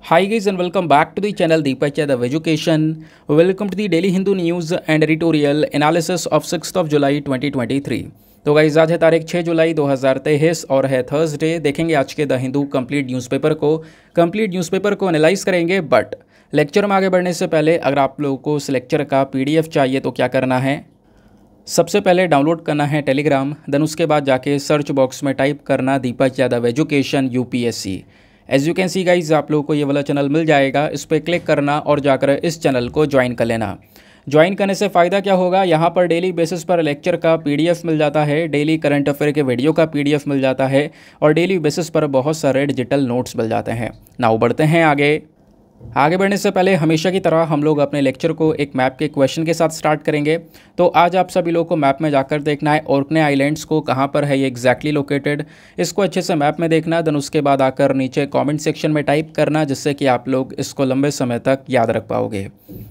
Hi guys and welcome back to the channel Deepak Yadav Education. Welcome to the Daily Hindu News and Editorial Analysis of 6th of July 2023. तो guys आज है तारीख 6 जुलाई 2023 और है Thursday. देखेंगे आज के द हिंदू कंप्लीट न्यूज़पेपर को एनालाइज करेंगे। बट लेक्चर में आगे बढ़ने से पहले अगर आप लोगों को इस लेक्चर का PDF चाहिए तो क्या करना है, सबसे पहले डाउनलोड करना है टेलीग्राम, देन उसके बाद जाके सर्च बॉक्स में टाइप करना Deepak Yadav education UPSC। As you can see guys आप लोगों को ये वाला चैनल मिल जाएगा, इस पर क्लिक करना और जाकर इस चैनल को ज्वाइन कर लेना। ज्वाइन करने से फ़ायदा क्या होगा, यहाँ पर डेली बेसिस पर लेक्चर का PDF मिल जाता है, डेली करंट अफेयर के वीडियो का PDF मिल जाता है और डेली बेसिस पर बहुत सारे डिजिटल नोट्स मिल जाते हैं। नाउ बढ़ते हैं आगे बढ़ने से पहले हमेशा की तरह हम लोग अपने लेक्चर को एक मैप के क्वेश्चन के साथ स्टार्ट करेंगे। तो आज आप सभी लोगों को मैप में जाकर देखना है ओर्कने आइलैंड्स को कहाँ पर है ये एग्जैक्टली लोकेटेड, इसको अच्छे से मैप में देखना। देन उसके बाद आकर नीचे कमेंट सेक्शन में टाइप करना, जिससे कि आप लोग इसको लंबे समय तक याद रख पाओगे।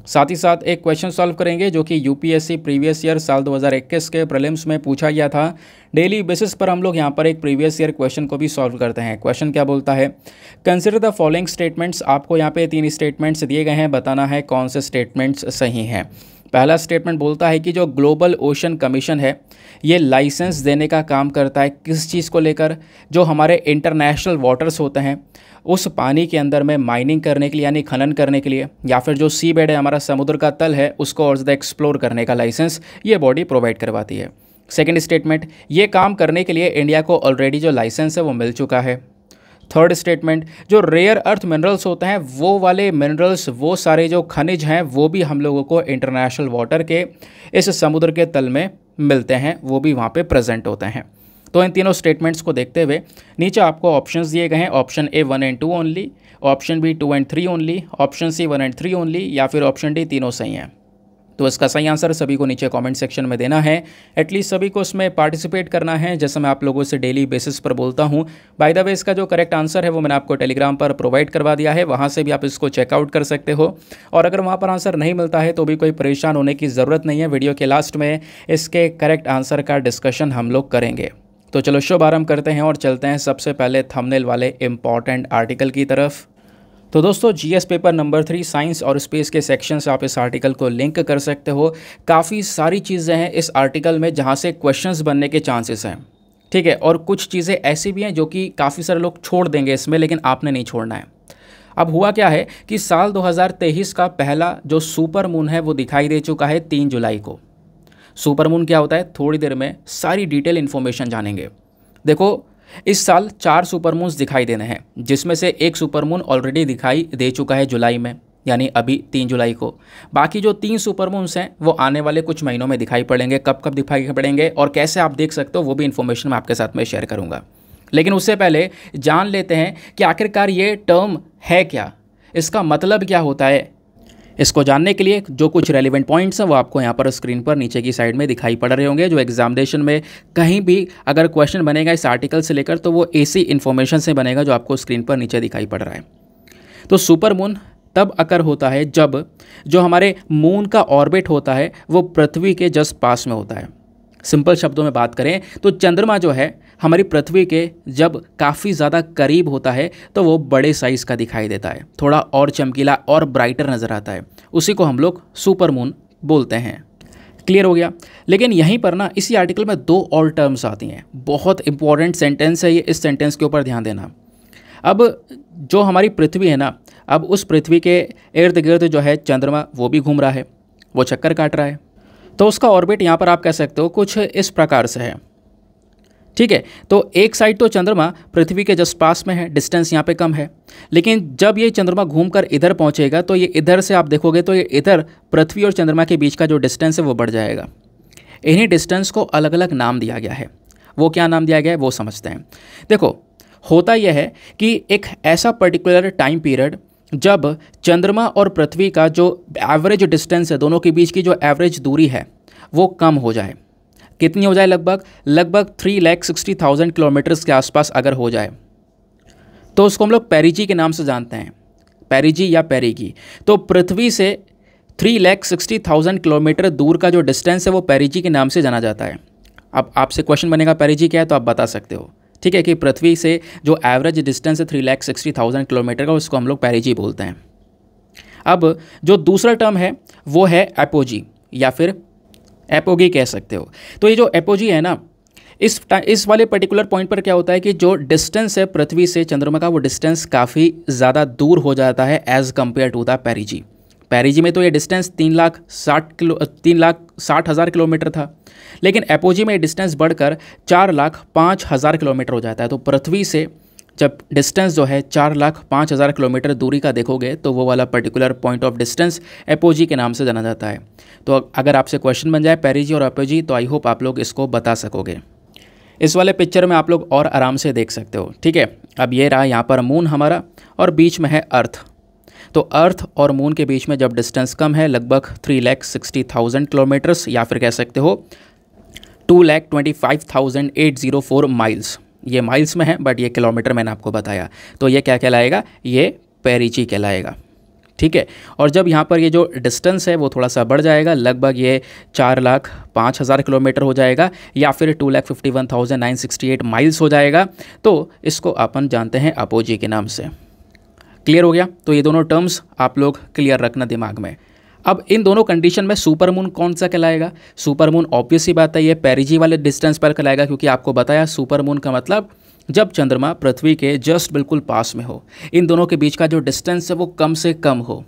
साथ ही साथ एक क्वेश्चन सॉल्व करेंगे जो कि UPSC प्रीवियस ईयर साल 2021 के प्रीलिम्स में पूछा गया था। डेली बेसिस पर हम लोग यहाँ पर एक प्रीवियस ईयर क्वेश्चन को भी सॉल्व करते हैं। क्वेश्चन क्या बोलता है, कंसिडर द फॉलोइंग स्टेटमेंट्स। आपको यहाँ पे 3 स्टेटमेंट्स दिए गए हैं, बताना है कौन से स्टेटमेंट्स सही हैं। पहला स्टेटमेंट बोलता है कि जो ग्लोबल ओशन कमीशन है ये लाइसेंस देने का काम करता है किस चीज़ को लेकर, जो हमारे इंटरनेशनल वाटर्स होते हैं उस पानी के अंदर में माइनिंग करने के लिए यानी खनन करने के लिए, या फिर जो सी बेड है हमारा समुद्र का तल है उसको और ज़्यादा एक्सप्लोर करने का लाइसेंस ये बॉडी प्रोवाइड करवाती है। सेकेंड स्टेटमेंट, ये काम करने के लिए इंडिया को ऑलरेडी जो लाइसेंस है वो मिल चुका है। थर्ड स्टेटमेंट, जो रेयर अर्थ मिनरल्स होते हैं वो वाले मिनरल्स, वो सारे जो खनिज हैं वो भी हम लोगों को इंटरनेशनल वाटर के इस समुद्र के तल में मिलते हैं, वो भी वहाँ पे प्रेजेंट होते हैं। तो इन तीनों स्टेटमेंट्स को देखते हुए नीचे आपको ऑप्शंस दिए गए हैं, option A 1 and 2 only, option B 2 and 3 only, option C 1 and 3 only, या फिर ऑप्शन D तीनों सही हैं। तो इसका सही आंसर सभी को नीचे कमेंट सेक्शन में देना है, एटलीस्ट सभी को इसमें पार्टिसिपेट करना है, जैसे मैं आप लोगों से डेली बेसिस पर बोलता हूं। बाय द वे इसका जो करेक्ट आंसर है वो मैंने आपको टेलीग्राम पर प्रोवाइड करवा दिया है, वहां से भी आप इसको चेकआउट कर सकते हो। और अगर वहां पर आंसर नहीं मिलता है तो भी कोई परेशान होने की ज़रूरत नहीं है, वीडियो के लास्ट में इसके करेक्ट आंसर का डिस्कशन हम लोग करेंगे। तो चलो शुभ आरंभ करते हैं और चलते हैं सबसे पहले थंबनेल वाले इंपॉर्टेंट आर्टिकल की तरफ। तो दोस्तों GS पेपर नंबर 3 साइंस और स्पेस के सेक्शन से आप इस आर्टिकल को लिंक कर सकते हो। काफ़ी सारी चीज़ें हैं इस आर्टिकल में जहां से क्वेश्चंस बनने के चांसेस हैं, ठीक है। और कुछ चीज़ें ऐसी भी हैं जो कि काफ़ी सारे लोग छोड़ देंगे इसमें, लेकिन आपने नहीं छोड़ना है। अब हुआ क्या है कि साल 2023 का पहला जो सुपर मून है वो दिखाई दे चुका है 3 जुलाई को। सुपर मून क्या होता है थोड़ी देर में सारी डिटेल इन्फॉर्मेशन जानेंगे। देखो इस साल 4 सुपरमून्स दिखाई देने हैं, जिसमें से एक सुपरमून ऑलरेडी दिखाई दे चुका है जुलाई में, यानी अभी 3 जुलाई को। बाकी जो 3 सुपरमून्स हैं वो आने वाले कुछ महीनों में दिखाई पड़ेंगे। कब कब दिखाई पड़ेंगे और कैसे आप देख सकते हो वो भी इन्फॉर्मेशन मैं आपके साथ में शेयर करूंगा। लेकिन उससे पहले जान लेते हैं कि आखिरकार ये टर्म है क्या, इसका मतलब क्या होता है। इसको जानने के लिए जो कुछ रेलिवेंट पॉइंट्स हैं वो आपको यहाँ पर स्क्रीन पर नीचे की साइड में दिखाई पड़ रहे होंगे। जो एग्जामिनेशन में कहीं भी अगर क्वेश्चन बनेगा इस आर्टिकल से लेकर तो वो ऐसी इन्फॉर्मेशन से बनेगा जो आपको स्क्रीन पर नीचे दिखाई पड़ रहा है। तो सुपर मून तब अकर होता है जब जो हमारे मून का ऑर्बिट होता है वो पृथ्वी के जस्ट पास में होता है। सिंपल शब्दों में बात करें तो चंद्रमा जो है हमारी पृथ्वी के जब काफ़ी ज़्यादा करीब होता है तो वो बड़े साइज़ का दिखाई देता है, थोड़ा और चमकीला और ब्राइटर नज़र आता है, उसी को हम लोग सुपर मून बोलते हैं। क्लियर हो गया। लेकिन यहीं पर ना इसी आर्टिकल में 2 और टर्म्स आती हैं, बहुत इंपॉर्टेंट सेंटेंस है ये, इस सेंटेंस के ऊपर ध्यान देना। अब जो हमारी पृथ्वी है ना, अब उस पृथ्वी के इर्द गिर्द जो है चंद्रमा वो भी घूम रहा है, वो चक्कर काट रहा है। तो उसका ऑर्बिट यहाँ पर आप कह सकते हो कुछ इस प्रकार से है, ठीक है। तो एक साइड तो चंद्रमा पृथ्वी के जस्ट पास में है, डिस्टेंस यहाँ पे कम है, लेकिन जब ये चंद्रमा घूमकर इधर पहुँचेगा तो ये इधर से आप देखोगे तो ये इधर पृथ्वी और चंद्रमा के बीच का जो डिस्टेंस है वो बढ़ जाएगा। इन्हीं डिस्टेंस को अलग अलग नाम दिया गया है। वो क्या नाम दिया गया है वो समझते हैं। देखो होता यह है कि एक ऐसा पर्टिकुलर टाइम पीरियड जब चंद्रमा और पृथ्वी का जो एवरेज डिस्टेंस है, दोनों के बीच की जो एवरेज दूरी है वो कम हो जाए। कितनी हो जाए, लगभग 3,60,000 किलोमीटर्स के आसपास अगर हो जाए तो उसको हम लोग पेरिजी के नाम से जानते हैं, पेरिजी या पेरिगी। तो पृथ्वी से 3,60,000 किलोमीटर दूर का जो डिस्टेंस है वो पेरिजी के नाम से जाना जाता है। अब आपसे क्वेश्चन बनेगा पेरिजी क्या है तो आप बता सकते हो, ठीक है, कि पृथ्वी से जो एवरेज डिस्टेंस है 3,60,000 किलोमीटर का, उसको हम लोग पेरिजी बोलते हैं। अब जो दूसरा टर्म है वो है एपोजी या फिर एपोगी कह सकते हो। तो ये जो एपोजी है ना, इस वाले पर्टिकुलर पॉइंट पर क्या होता है कि जो डिस्टेंस है पृथ्वी से चंद्रमा का, वो डिस्टेंस काफ़ी ज़्यादा दूर हो जाता है as compare to the perigee. Perigee में तो ये डिस्टेंस 3,60,000 किलोमीटर था, लेकिन एपोजी में ये डिस्टेंस बढ़कर 4,05,000 किलोमीटर हो जाता है। तो पृथ्वी से जब डिस्टेंस जो है 4,05,000 किलोमीटर दूरी का देखोगे तो वो वाला particular point of distance apogee के नाम से जाना जाता है। तो अगर आपसे क्वेश्चन बन जाए पेरिजी और एपोजी, तो आई होप आप लोग इसको बता सकोगे। इस वाले पिक्चर में आप लोग और आराम से देख सकते हो। ठीक है, अब ये रहा यहाँ पर मून हमारा और बीच में है अर्थ। तो अर्थ और मून के बीच में जब डिस्टेंस कम है, लगभग 3,60,000 किलोमीटर्स या फिर कह सकते हो 2,25,804 माइल्स। ये माइल्स में है बट ये किलोमीटर मैंने आपको बताया, तो ये क्या कहलाएगा, ये पेरिजी कहलाएगा। ठीक है, और जब यहाँ पर ये जो डिस्टेंस है वो थोड़ा सा बढ़ जाएगा, लगभग ये 4,05,000 किलोमीटर हो जाएगा या फिर 2,51,968 माइल्स हो जाएगा, तो इसको अपन जानते हैं अपोजी के नाम से। क्लियर हो गया? तो ये दोनों टर्म्स आप लोग क्लियर रखना दिमाग में। अब इन दोनों कंडीशन में सुपरमून कौन सा कहलाएगा? सुपरमून ऑब्वियस ही बात है ये पेरिजी वाले डिस्टेंस पर कहलाएगा, क्योंकि आपको बताया सुपरमून का मतलब जब चंद्रमा पृथ्वी के जस्ट बिल्कुल पास में हो, इन दोनों के बीच का जो डिस्टेंस है वो कम से कम हो।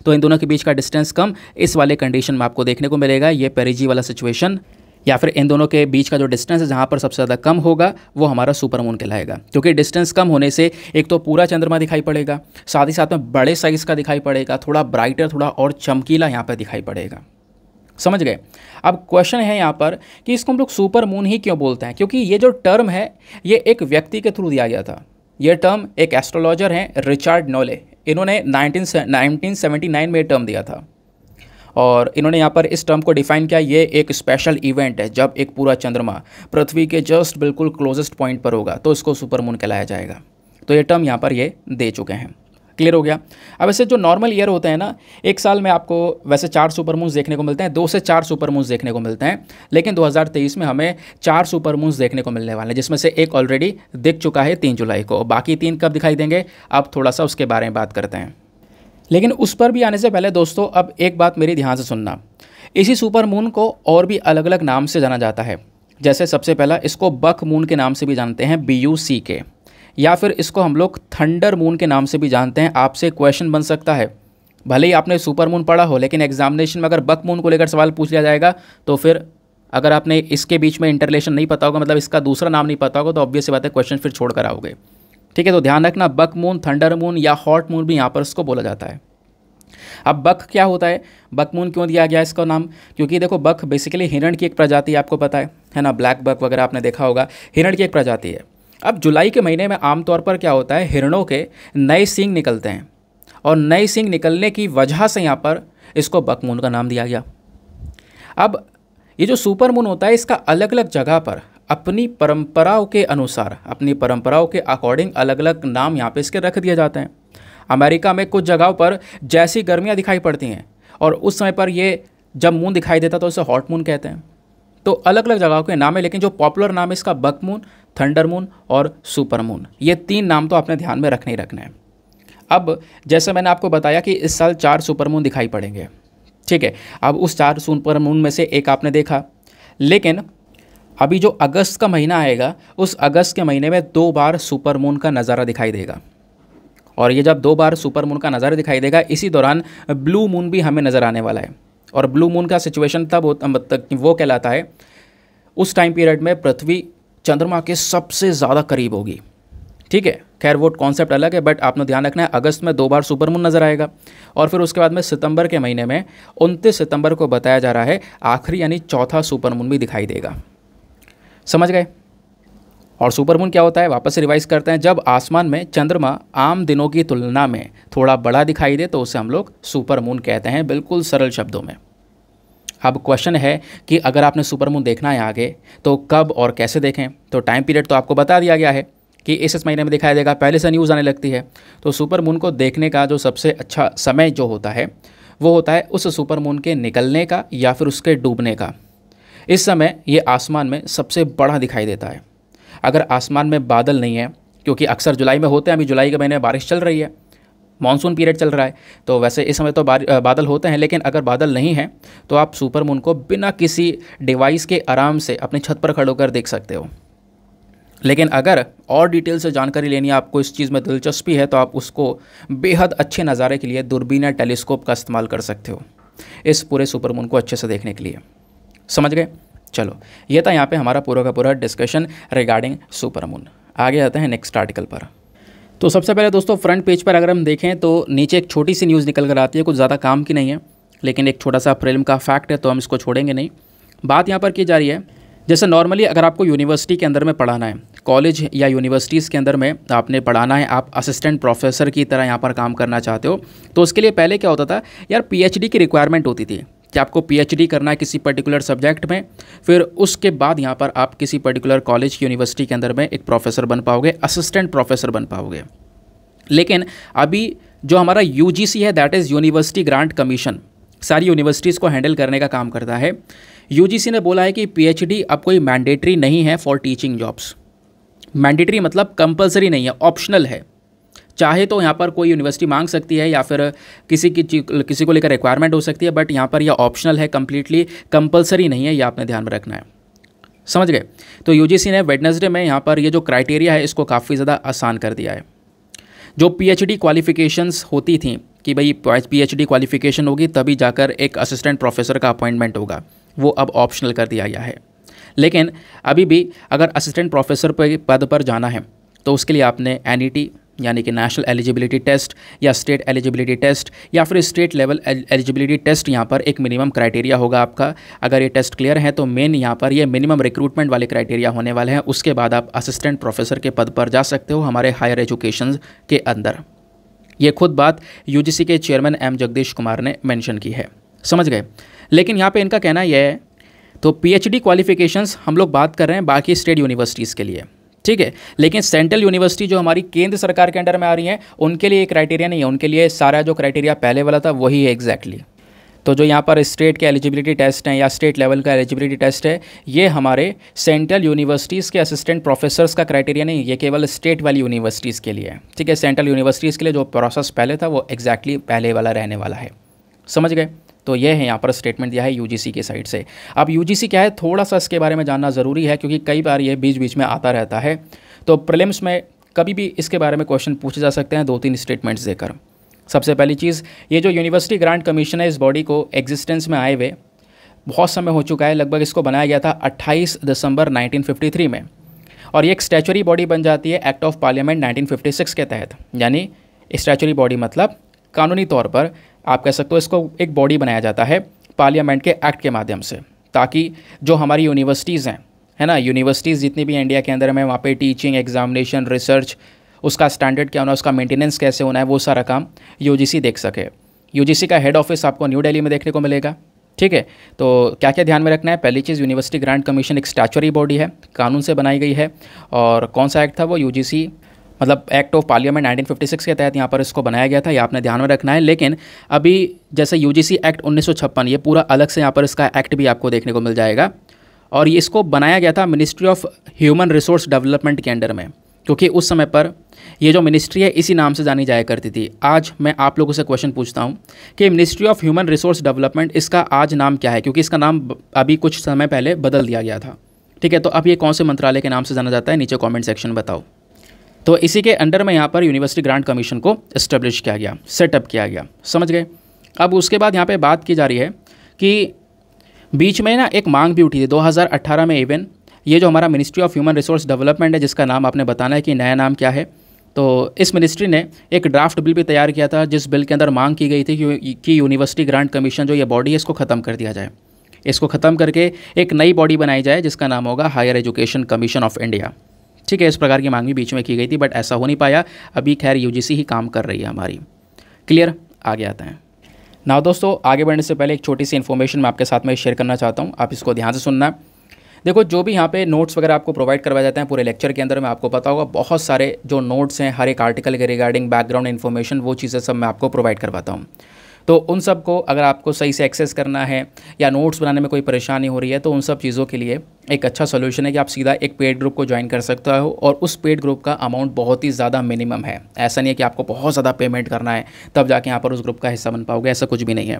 तो इन दोनों के बीच का डिस्टेंस कम, इस वाले कंडीशन में आपको देखने को मिलेगा ये पेरिजी वाला सिचुएशन, या फिर इन दोनों के बीच का जो डिस्टेंस है जहाँ पर सबसे ज़्यादा कम होगा वो हमारा सुपरमून कहलाएगा। क्योंकि डिस्टेंस कम होने से एक तो पूरा चंद्रमा दिखाई पड़ेगा, साथ ही साथ में बड़े साइज़ का दिखाई पड़ेगा, थोड़ा ब्राइटर, थोड़ा और चमकीला यहाँ पर दिखाई पड़ेगा। समझ गए? अब क्वेश्चन है यहाँ पर कि इसको हम लोग सुपर मून ही क्यों बोलते हैं? क्योंकि ये जो टर्म है ये एक व्यक्ति के थ्रू दिया गया था। ये टर्म एक एस्ट्रोलॉजर हैं रिचर्ड नोले, इन्होंने 1979 में टर्म दिया था और इन्होंने यहाँ पर इस टर्म को डिफाइन किया। ये एक स्पेशल इवेंट है जब एक पूरा चंद्रमा पृथ्वी के जस्ट बिल्कुल क्लोजेस्ट पॉइंट पर होगा तो इसको सुपर मून कहलाया जाएगा। तो ये टर्म यहाँ पर ये दे चुके हैं। क्लियर हो गया? अब वैसे जो नॉर्मल ईयर होते हैं ना, एक साल में आपको वैसे 4 सुपर मून्स देखने को मिलते हैं, 2 से 4 सुपर मून्स देखने को मिलते हैं, लेकिन 2023 में हमें 4 सुपर मून्स देखने को मिलने वाले हैं, जिसमें से एक ऑलरेडी दिख चुका है 3 जुलाई को। बाकी 3 कब दिखाई देंगे, अब थोड़ा सा उसके बारे में बात करते हैं। लेकिन उस पर भी आने से पहले दोस्तों अब एक बात मेरी ध्यान से सुनना, इसी सुपर मून को और भी अलग अलग नाम से जाना जाता है। जैसे सबसे पहला इसको बक मून के नाम से भी जानते हैं, BUCK, या फिर इसको हम लोग थंडर मून के नाम से भी जानते हैं। आपसे क्वेश्चन बन सकता है, भले ही आपने सुपर मून पढ़ा हो, लेकिन एग्जामिनेशन में अगर बक मून को लेकर सवाल पूछ लिया जाएगा तो फिर अगर आपने इसके बीच में इंटरलेशन नहीं पता होगा, मतलब इसका दूसरा नाम नहीं पता होगा, तो ऑब्वियस बात है क्वेश्चन फिर छोड़ कर आओगे। ठीक है, तो ध्यान रखना, बक मून, थंडर मून या हॉट मून भी यहाँ पर इसको बोला जाता है। अब बक क्या होता है, बक मून क्यों दिया गया इसका नाम? क्योंकि देखो बक बेसिकली हिरण की एक प्रजाति है, आपको पता है ना, ब्लैक बक वगैरह आपने देखा होगा, हिरण की एक प्रजाति है। अब जुलाई के महीने में आमतौर पर क्या होता है, हिरणों के नए सींग निकलते हैं और नए सींग निकलने की वजह से यहाँ पर इसको बक मून का नाम दिया गया। अब ये जो सुपर मून होता है इसका अलग अलग जगह पर अपनी परंपराओं के अनुसार, अपनी परंपराओं के अकॉर्डिंग अलग अलग नाम यहाँ पे इसके रख दिए जाते हैं। अमेरिका में कुछ जगहों पर जैसी गर्मियाँ दिखाई पड़ती हैं और उस समय पर ये जब मून दिखाई देता तो इसे हॉट मून कहते हैं। तो अलग अलग जगहों के नाम है, लेकिन जो पॉपुलर नाम है इसका बक मून, थंडर मून और सुपर मून, ये 3 नाम तो आपने ध्यान में रखने ही रखना है। अब जैसे मैंने आपको बताया कि इस साल 4 सुपर मून दिखाई पड़ेंगे, ठीक है। अब उस 4 सुपर मून में से एक आपने देखा, लेकिन अभी जो अगस्त का महीना आएगा उस अगस्त के महीने में 2 बार सुपर मून का नज़ारा दिखाई देगा। और ये जब 2 बार सुपर मून का नज़ारा दिखाई देगा, इसी दौरान ब्लू मून भी हमें नज़र आने वाला है। और ब्लू मून का सिचुएशन तब वो कहलाता है उस टाइम पीरियड में पृथ्वी चंद्रमा के सबसे ज़्यादा करीब होगी। ठीक है, खैर वो कॉन्सेप्ट अलग है, बट आपने ध्यान रखना है अगस्त में 2 बार सुपर मून नज़र आएगा। और फिर उसके बाद में सितंबर के महीने में 29 सितंबर को बताया जा रहा है आखिरी यानी चौथा सुपर मून भी दिखाई देगा। समझ गए? और सुपर मून क्या होता है, वापस से रिवाइज करते हैं। जब आसमान में चंद्रमा आम दिनों की तुलना में थोड़ा बड़ा दिखाई दे तो उसे हम लोग सुपर मून कहते हैं, बिल्कुल सरल शब्दों में। अब क्वेश्चन है कि अगर आपने सुपर मून देखना है आगे तो कब और कैसे देखें? तो टाइम पीरियड तो आपको बता दिया गया है कि इस महीने में दिखाई देगा, पहले से न्यूज़ आने लगती है। तो सुपर मून को देखने का जो सबसे अच्छा समय जो होता है वो होता है उस सुपर मून के निकलने का या फिर उसके डूबने का। इस समय ये आसमान में सबसे बड़ा दिखाई देता है। अगर आसमान में बादल नहीं है, क्योंकि अक्सर जुलाई में होते हैं, अभी जुलाई के महीने में बारिश चल रही है, मानसून पीरियड चल रहा है, तो वैसे इस समय तो बादल होते हैं, लेकिन अगर बादल नहीं है तो आप सुपर मून को बिना किसी डिवाइस के आराम से अपनी छत पर खड़े होकर देख सकते हो। लेकिन अगर और डिटेल से जानकारी लेनी है, आपको इस चीज़ में दिलचस्पी है, तो आप उसको बेहद अच्छे नज़ारे के लिए दूरबीन या टेलीस्कोप का इस्तेमाल कर सकते हो इस पूरे सुपर मून को अच्छे से देखने के लिए। समझ गए? चलो, ये था यहाँ पे हमारा पूरा का पूरा डिस्कशन रिगार्डिंग सुपर मून। आगे आते हैं नेक्स्ट आर्टिकल पर। तो सबसे पहले दोस्तों फ्रंट पेज पर अगर हम देखें तो नीचे एक छोटी सी न्यूज़ निकल कर आती है, कुछ ज़्यादा काम की नहीं है, लेकिन एक छोटा सा प्रीलिम का फैक्ट है, तो हम इसको छोड़ेंगे नहीं। बात यहाँ पर की जा रही है, जैसे नॉर्मली अगर आपको यूनिवर्सिटी के अंदर में पढ़ाना है, कॉलेज या यूनिवर्सिटीज़ के अंदर में आपने पढ़ाना है, आप असिस्टेंट प्रोफेसर की तरह यहाँ पर काम करना चाहते हो, तो उसके लिए पहले क्या होता था यार, पीएचडी की रिक्वायरमेंट होती थी कि आपको पीएचडी करना है किसी पर्टिकुलर सब्जेक्ट में, फिर उसके बाद यहाँ पर आप किसी पर्टिकुलर कॉलेज यूनिवर्सिटी के अंदर में एक प्रोफेसर बन पाओगे, असिस्टेंट प्रोफेसर बन पाओगे। लेकिन अभी जो हमारा यूजीसी है, that is university grant commission, सारी यूनिवर्सिटीज़ को हैंडल करने का काम करता है। यूजीसी ने बोला है कि पीएचडी अब कोई मैंडेटरी नहीं है फॉर टीचिंग जॉब्स। मैंडेटरी मतलब कंपलसरी नहीं है, ऑप्शनल है। चाहे तो यहाँ पर कोई यूनिवर्सिटी मांग सकती है या फिर किसी को लेकर रिक्वायरमेंट हो सकती है, बट यहाँ पर यह ऑप्शनल है, कंप्लीटली कंपलसरी नहीं है, ये आपने ध्यान में रखना है। समझ गए? तो यूजीसी ने वेडनेसडे में यहाँ पर ये जो क्राइटेरिया है इसको काफ़ी ज़्यादा आसान कर दिया है। जो पीएचडी क्वालिफ़िकेशंस होती थी कि भाई पीएचडी क्वालिफ़िकेशन होगी तभी जाकर एक असिस्टेंट प्रोफेसर का अपॉइंटमेंट होगा, वो अब ऑप्शनल कर दिया गया है। लेकिन अभी भी अगर असिस्टेंट प्रोफेसर पद पर जाना है तो उसके लिए आपने एनईटी यानी कि नेशनल एलिजिबिलिटी टेस्ट या स्टेट एलिजिबिलिटी टेस्ट या फिर स्टेट लेवल एलिजिबिलिटी टेस्ट, यहाँ पर एक मिनिमम क्राइटेरिया होगा आपका। अगर ये टेस्ट क्लियर है तो मेन यहाँ पर ये मिनिमम रिक्रूटमेंट वाले क्राइटेरिया होने वाले हैं। उसके बाद आप असिस्टेंट प्रोफेसर के पद पर जा सकते हो हमारे हायर एजुकेशन के अंदर। ये खुद बात यूजीसी के चेयरमैन एम जगदीश कुमार ने मेंशन की है। समझ गए? लेकिन यहाँ पे इनका कहना यह है, तो पीएचडी क्वालिफिकेशंस हम लोग बात कर रहे हैं बाकी स्टेट यूनिवर्सिटीज़ के लिए, ठीक है, लेकिन सेंट्रल यूनिवर्सिटी जो हमारी केंद्र सरकार के अंडर में आ रही हैं उनके लिए क्राइटेरिया नहीं है। उनके लिए सारा जो क्राइटेरिया पहले वाला था वही है एग्जैक्टली। तो जो यहाँ पर स्टेट के एलिजिबिलिटी टेस्ट हैं या स्टेट लेवल का एलिजिबिलिटी टेस्ट है, ये हमारे सेंट्रल यूनिवर्सिटीज़ के असिस्टेंट प्रोफेसर्स का क्राइटेरिया नहीं, ये केवल स्टेट वाली यूनिवर्सिटीज़ के लिए है, ठीक है। सेंट्रल यूनिवर्सिटीज़ के लिए जो प्रोसेस पहले था वो एग्जैक्टली पहले वाला रहने वाला है। समझ गए? तो ये है यहाँ पर स्टेटमेंट दिया है यूजीसी की साइड से। अब यूजीसी क्या है, थोड़ा सा इसके बारे में जानना ज़रूरी है क्योंकि कई बार ये बीच बीच में आता रहता है। तो प्रीलिम्स में कभी भी इसके बारे में क्वेश्चन पूछे जा सकते हैं 2-3 स्टेटमेंट्स देकर। सबसे पहली चीज़, ये जो यूनिवर्सिटी ग्रांट कमीशन है, इस बॉडी को एग्जिस्टेंस में आए हुए बहुत समय हो चुका है। लगभग इसको बनाया गया था 28 दिसंबर 1953 में, और ये एक स्टैचुरी बॉडी बन जाती है एक्ट ऑफ पार्लियामेंट 1956 के तहत। यानी स्टैचुरी बॉडी मतलब कानूनी तौर पर आप कह सकते हो इसको एक बॉडी बनाया जाता है पार्लियामेंट के एक्ट के माध्यम से, ताकि जो हमारी यूनिवर्सिटीज़ हैं, है ना, यूनिवर्सिटीज़ जितनी भी इंडिया के अंदर में, वहाँ पे टीचिंग, एग्जामिनेशन, रिसर्च, उसका स्टैंडर्ड क्या होना, उसका मेंटेनेंस कैसे होना है, वो सारा काम यूजीसी देख सके। यूजीसी का हेड ऑफिस आपको न्यू दिल्ली में देखने को मिलेगा, ठीक है। तो क्या क्या ध्यान में रखना है? पहली चीज़, यूनिवर्सिटी ग्रांट कमीशन एक स्टैचुरी बॉडी है, कानून से बनाई गई है। और कौन सा एक्ट था वो? यूजीसी मतलब एक्ट ऑफ पार्लियामेंट 1956 के तहत यहाँ पर इसको बनाया गया था, ये आपने ध्यान में रखना है। लेकिन अभी जैसे यूजीसी एक्ट 1956, ये पूरा अलग से यहाँ पर इसका एक्ट भी आपको देखने को मिल जाएगा। और ये इसको बनाया गया था ministry of human resource development के अंडर में, क्योंकि उस समय पर ये जो मिनिस्ट्री है इसी नाम से जानी जाया करती थी। आज मैं आप लोगों से क्वेश्चन पूछता हूँ कि ministry of human resource development, इसका आज नाम क्या है? क्योंकि इसका नाम अभी कुछ समय पहले बदल दिया गया था, ठीक है। तो अब ये कौन से मंत्रालय के नाम से जाना जाता है? नीचे कॉमेंट सेक्शन में बताओ। तो इसी के अंडर में यहाँ पर यूनिवर्सिटी ग्रांट कमीशन को इस्टेब्लिश किया गया, सेटअप किया गया। समझ गए? अब उसके बाद यहाँ पे बात की जा रही है कि बीच में ना एक मांग भी उठी थी 2018 में। इवन ये जो हमारा ministry of human resource development है, जिसका नाम आपने बताना है कि नया नाम क्या है, तो इस मिनिस्ट्री ने एक ड्राफ्ट बिल भी तैयार किया था, जिस बिल के अंदर मांग की गई थी कि यूनिवर्सिटी ग्रांट कमीशन जो ये बॉडी है इसको ख़त्म कर दिया जाए। इसको ख़त्म करके एक नई बॉडी बनाई जाए जिसका नाम होगा higher education commission of India, ठीक है। इस प्रकार की मांग भी बीच में की गई थी, बट ऐसा हो नहीं पाया। अभी खैर यूजीसी ही काम कर रही है हमारी। क्लियर? आगे आते हैं ना दोस्तों। आगे बढ़ने से पहले एक छोटी सी इन्फॉर्मेशन मैं आपके साथ में शेयर करना चाहता हूँ, आप इसको ध्यान से सुनना। देखो, जो भी यहाँ पे नोट्स वगैरह आपको प्रोवाइड करवाए जाते हैं पूरे लेक्चर के अंदर में, आपको पता होगा बहुत सारे जो नोट्स हैं हर एक आर्टिकल के रिगार्डिंग बैकग्राउंड इन्फॉर्मेशन, वो चीज़ें सब मैं आपको प्रोवाइड करवाता हूँ। तो उन सब को अगर आपको सही से एक्सेस करना है या नोट्स बनाने में कोई परेशानी हो रही है तो उन सब चीज़ों के लिए एक अच्छा सोल्यूशन है कि आप सीधा एक पेड ग्रुप को ज्वाइन कर सकते हो, और उस पेड ग्रुप का अमाउंट बहुत ही ज़्यादा मिनिमम है। ऐसा नहीं है कि आपको बहुत ज़्यादा पेमेंट करना है तब जाके यहाँ पर उस ग्रुप का हिस्सा बन पाओगे, ऐसा कुछ भी नहीं है।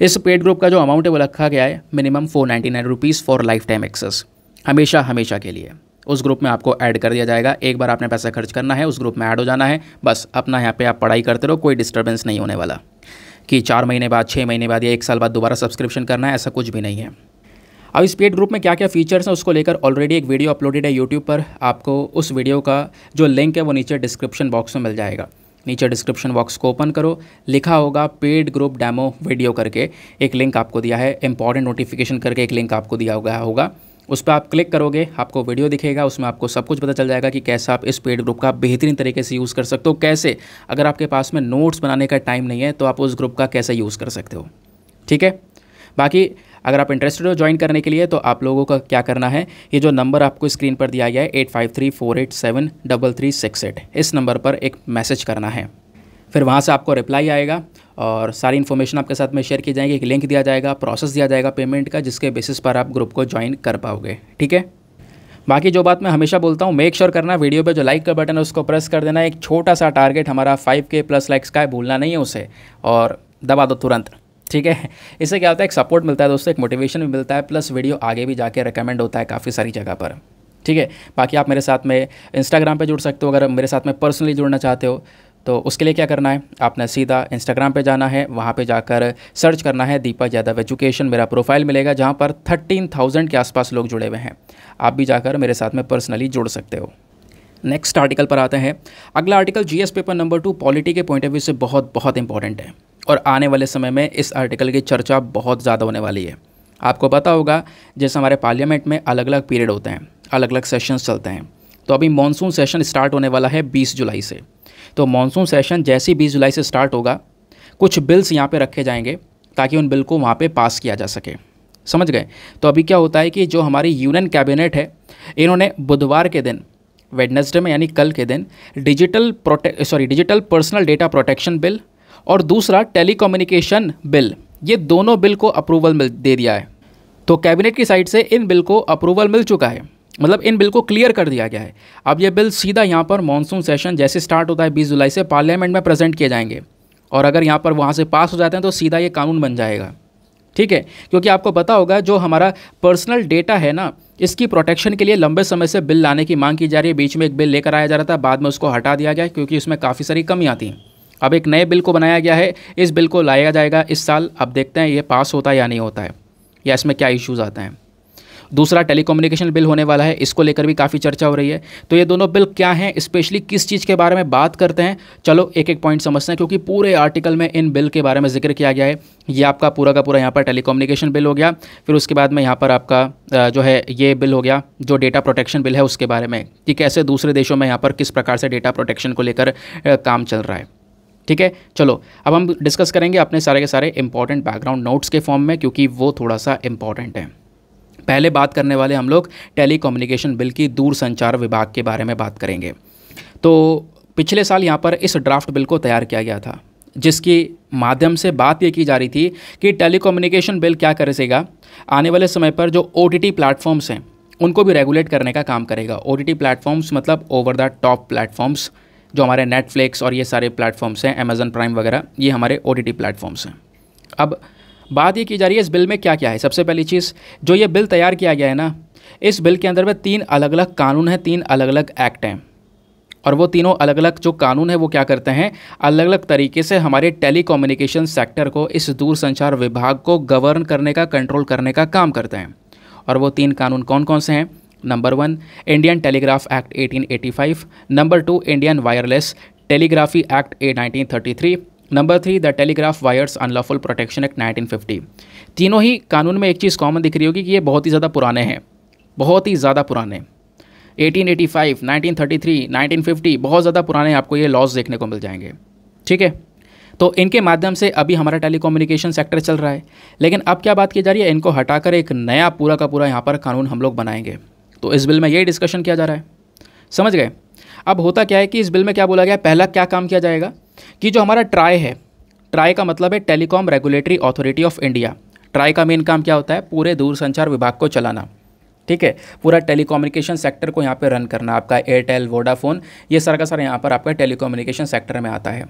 इस पेड ग्रुप का जो अमाउंट है वो रखा गया है minimum 499 rupees for life time access, हमेशा हमेशा के लिए। उस ग्रुप में आपको ऐड कर दिया जाएगा, एक बार आपने पैसा खर्च करना है, उस ग्रुप में ऐड हो जाना है, बस अपना यहाँ पे आप पढ़ाई करते रहो, कोई डिस्टर्बेंस नहीं होने वाला कि 4 महीने बाद, 6 महीने बाद या 1 साल बाद दोबारा सब्सक्रिप्शन करना है, ऐसा कुछ भी नहीं है। अब इस पेड ग्रुप में क्या क्या फीचर्स हैं उसको लेकर ऑलरेडी एक वीडियो अपलोडेड है यूट्यूब पर, आपको उस वीडियो का जो लिंक है वो नीचे डिस्क्रिप्शन बॉक्स में मिल जाएगा। नीचे डिस्क्रिप्शन बॉक्स को ओपन करो, लिखा होगा पेड ग्रुप डेमो वीडियो करके एक लिंक आपको दिया है, इंपॉर्टेंट नोटिफिकेशन करके एक लिंक आपको दिया गया होगा, उस पर आप क्लिक करोगे, आपको वीडियो दिखेगा, उसमें आपको सब कुछ पता चल जाएगा कि कैसे आप इस पेड ग्रुप का बेहतरीन तरीके से यूज़ कर सकते हो, कैसे अगर आपके पास में नोट्स बनाने का टाइम नहीं है तो आप उस ग्रुप का कैसे यूज़ कर सकते हो। ठीक है, बाकी अगर आप इंटरेस्टेड हो ज्वाइन करने के लिए तो आप लोगों का क्या करना है, ये जो नंबर आपको स्क्रीन पर दिया गया है 8534873368, इस नंबर पर एक मैसेज करना है, फिर वहाँ से आपको रिप्लाई आएगा और सारी इन्फॉर्मेशन आपके साथ में शेयर की जाएगी, एक लिंक दिया जाएगा, प्रोसेस दिया जाएगा पेमेंट का, जिसके बेसिस पर आप ग्रुप को ज्वाइन कर पाओगे। ठीक है, बाकी जो बात मैं हमेशा बोलता हूँ, मेक श्योर करना वीडियो पे जो लाइक का बटन है उसको प्रेस कर देना। एक छोटा सा टारगेट हमारा 5K प्लस लाइक्स का है, भूलना नहीं है उसे, और दबा दो तुरंत। ठीक है, इससे क्या होता है, एक सपोर्ट मिलता है दोस्तों, एक मोटिवेशन भी मिलता है, प्लस वीडियो आगे भी जाके रिकमेंड होता है काफ़ी सारी जगह पर। ठीक है, बाकी आप मेरे साथ में इंस्टाग्राम पे जुड़ सकते हो, अगर मेरे साथ में पर्सनली जुड़ना चाहते हो तो उसके लिए क्या करना है, आपने सीधा इंस्टाग्राम पे जाना है, वहाँ पे जाकर सर्च करना है दीपक यादव एजुकेशन, मेरा प्रोफाइल मिलेगा जहाँ पर 13,000 के आसपास लोग जुड़े हुए हैं। आप भी जाकर मेरे साथ में पर्सनली जुड़ सकते हो। नेक्स्ट आर्टिकल पर आते हैं। अगला article GS paper number 2 polity के पॉइंट ऑफ व्यू से बहुत बहुत इंपॉर्टेंट है, और आने वाले समय में इस आर्टिकल की चर्चा बहुत ज़्यादा होने वाली है। आपको पता होगा जैसे हमारे पार्लियामेंट में अलग अलग पीरियड होते हैं, अलग अलग सेशंस चलते हैं, तो अभी मॉनसून सेशन स्टार्ट होने वाला है 20 जुलाई से। तो मॉनसून सेशन जैसे ही 20 जुलाई से स्टार्ट होगा, कुछ बिल्स यहाँ पे रखे जाएंगे ताकि उन बिल को वहाँ पे पास किया जा सके। समझ गए? तो अभी क्या होता है कि जो हमारी यूनियन कैबिनेट है, इन्होंने बुधवार के दिन, वेडनेसडे में यानी कल के दिन, digital personal data protection bill और दूसरा टेलीकम्युनिकेशन बिल, ये दोनों बिल को अप्रूवल दे दिया है। तो कैबिनेट की साइड से इन बिल को अप्रूवल मिल चुका है, मतलब इन बिल को क्लियर कर दिया गया है। अब ये बिल सीधा यहाँ पर मॉनसून सेशन जैसे स्टार्ट होता है 20 जुलाई से पार्लियामेंट में प्रेजेंट किए जाएंगे, और अगर यहाँ पर वहाँ से पास हो जाते हैं तो सीधा ये कानून बन जाएगा। ठीक है, क्योंकि आपको पता होगा जो हमारा पर्सनल डेटा है ना, इसकी प्रोटेक्शन के लिए लंबे समय से बिल लाने की मांग की जा रही है। बीच में एक बिल लेकर आया जा रहा था, बाद में उसको हटा दिया गया क्योंकि उसमें काफ़ी सारी कमियाँ थी। अब एक नए बिल को बनाया गया है, इस बिल को लाया जाएगा इस साल। अब देखते हैं ये पास होता है या नहीं होता है, या इसमें क्या इश्यूज़ आते हैं। दूसरा टेलीकम्युनिकेशन बिल होने वाला है, इसको लेकर भी काफ़ी चर्चा हो रही है। तो ये दोनों बिल क्या हैं, स्पेशली किस चीज़ के बारे में बात करते हैं, चलो एक एक पॉइंट समझते हैं, क्योंकि पूरे आर्टिकल में इन बिल के बारे में जिक्र किया गया है। ये आपका पूरा का पूरा यहाँ पर टेलीकम्युनिकेशन बिल हो गया, फिर उसके बाद में यहाँ पर आपका जो है ये बिल हो गया जो डेटा प्रोटेक्शन बिल है, उसके बारे में कि कैसे दूसरे देशों में यहाँ पर किस प्रकार से डेटा प्रोटेक्शन को लेकर काम चल रहा है। ठीक है, चलो अब हम डिस्कस करेंगे अपने सारे के सारे इंपॉर्टेंट बैकग्राउंड नोट्स के फॉर्म में, क्योंकि वो थोड़ा सा इंपॉर्टेंट है। पहले बात करने वाले हम लोग टेलीकम्युनिकेशन बिल की दूरसंचार विभाग के बारे में बात करेंगे। तो पिछले साल यहाँ पर इस ड्राफ्ट बिल को तैयार किया गया था, जिसके माध्यम से बात ये की जा रही थी कि टेलीकम्युनिकेशन बिल क्या करेगा, आने वाले समय पर जो OTT प्लेटफॉर्म्स हैं उनको भी रेगुलेट करने का काम करेगा। OTT प्लेटफॉर्म्स मतलब ओवर द टॉप प्लेटफॉर्म्स, जो हमारे नेटफ्लिक्स और ये सारे प्लेटफॉर्म्स हैं, अमेज़न प्राइम वगैरह, ये हमारे OTT प्लेटफॉर्म्स हैं। अब बात ये की जा रही है इस बिल में क्या क्या है। सबसे पहली चीज़, जो ये बिल तैयार किया गया है ना, इस बिल के अंदर में 3 अलग अलग कानून हैं, 3 अलग अलग एक्ट हैं, और वो तीनों अलग अलग जो कानून है वो क्या करते हैं, अलग अलग तरीके से हमारे टेलीकम्युनिकेशन सेक्टर को, इस दूरसंचार विभाग को गवर्न करने का, कंट्रोल करने का काम करते हैं। और वो 3 कानून कौन कौन से हैं? Number 1 Indian telegraph act 1885, number 2 Indian wireless telegraphy act 1933, number 3 the telegraph wires unlawful protection act 1950। तीनों ही कानून में एक चीज़ कॉमन दिख रही होगी कि ये बहुत ही ज़्यादा पुराने हैं, बहुत ही ज़्यादा पुराने। 1885, 1933, 1950, बहुत ज़्यादा पुराने आपको ये लॉज देखने को मिल जाएंगे। ठीक है, तो इनके माध्यम से अभी हमारा टेलीकम्युनिकेशन सेक्टर चल रहा है। लेकिन अब क्या बात की जा रही है, इनको हटाकर एक नया पूरा का पूरा यहाँ पर कानून हम लोग बनाएंगे। तो इस बिल में यही डिस्कशन किया जा रहा है, समझ गए? अब होता क्या है कि इस बिल में क्या बोला गया, पहला क्या काम किया जाएगा कि जो हमारा ट्राई है, ट्राई का मतलब है telecom regulatory authority of India. Try का मेन काम क्या होता है? पूरे दूरसंचार विभाग को चलाना, ठीक है, पूरा टेलीकम्युनिकेशन सेक्टर को यहाँ पे रन करना। आपका एयरटेल, वोडाफोन, ये सारा का सारा यहाँ पर आपका टेलीकम्युनिकेशन सेक्टर में आता है,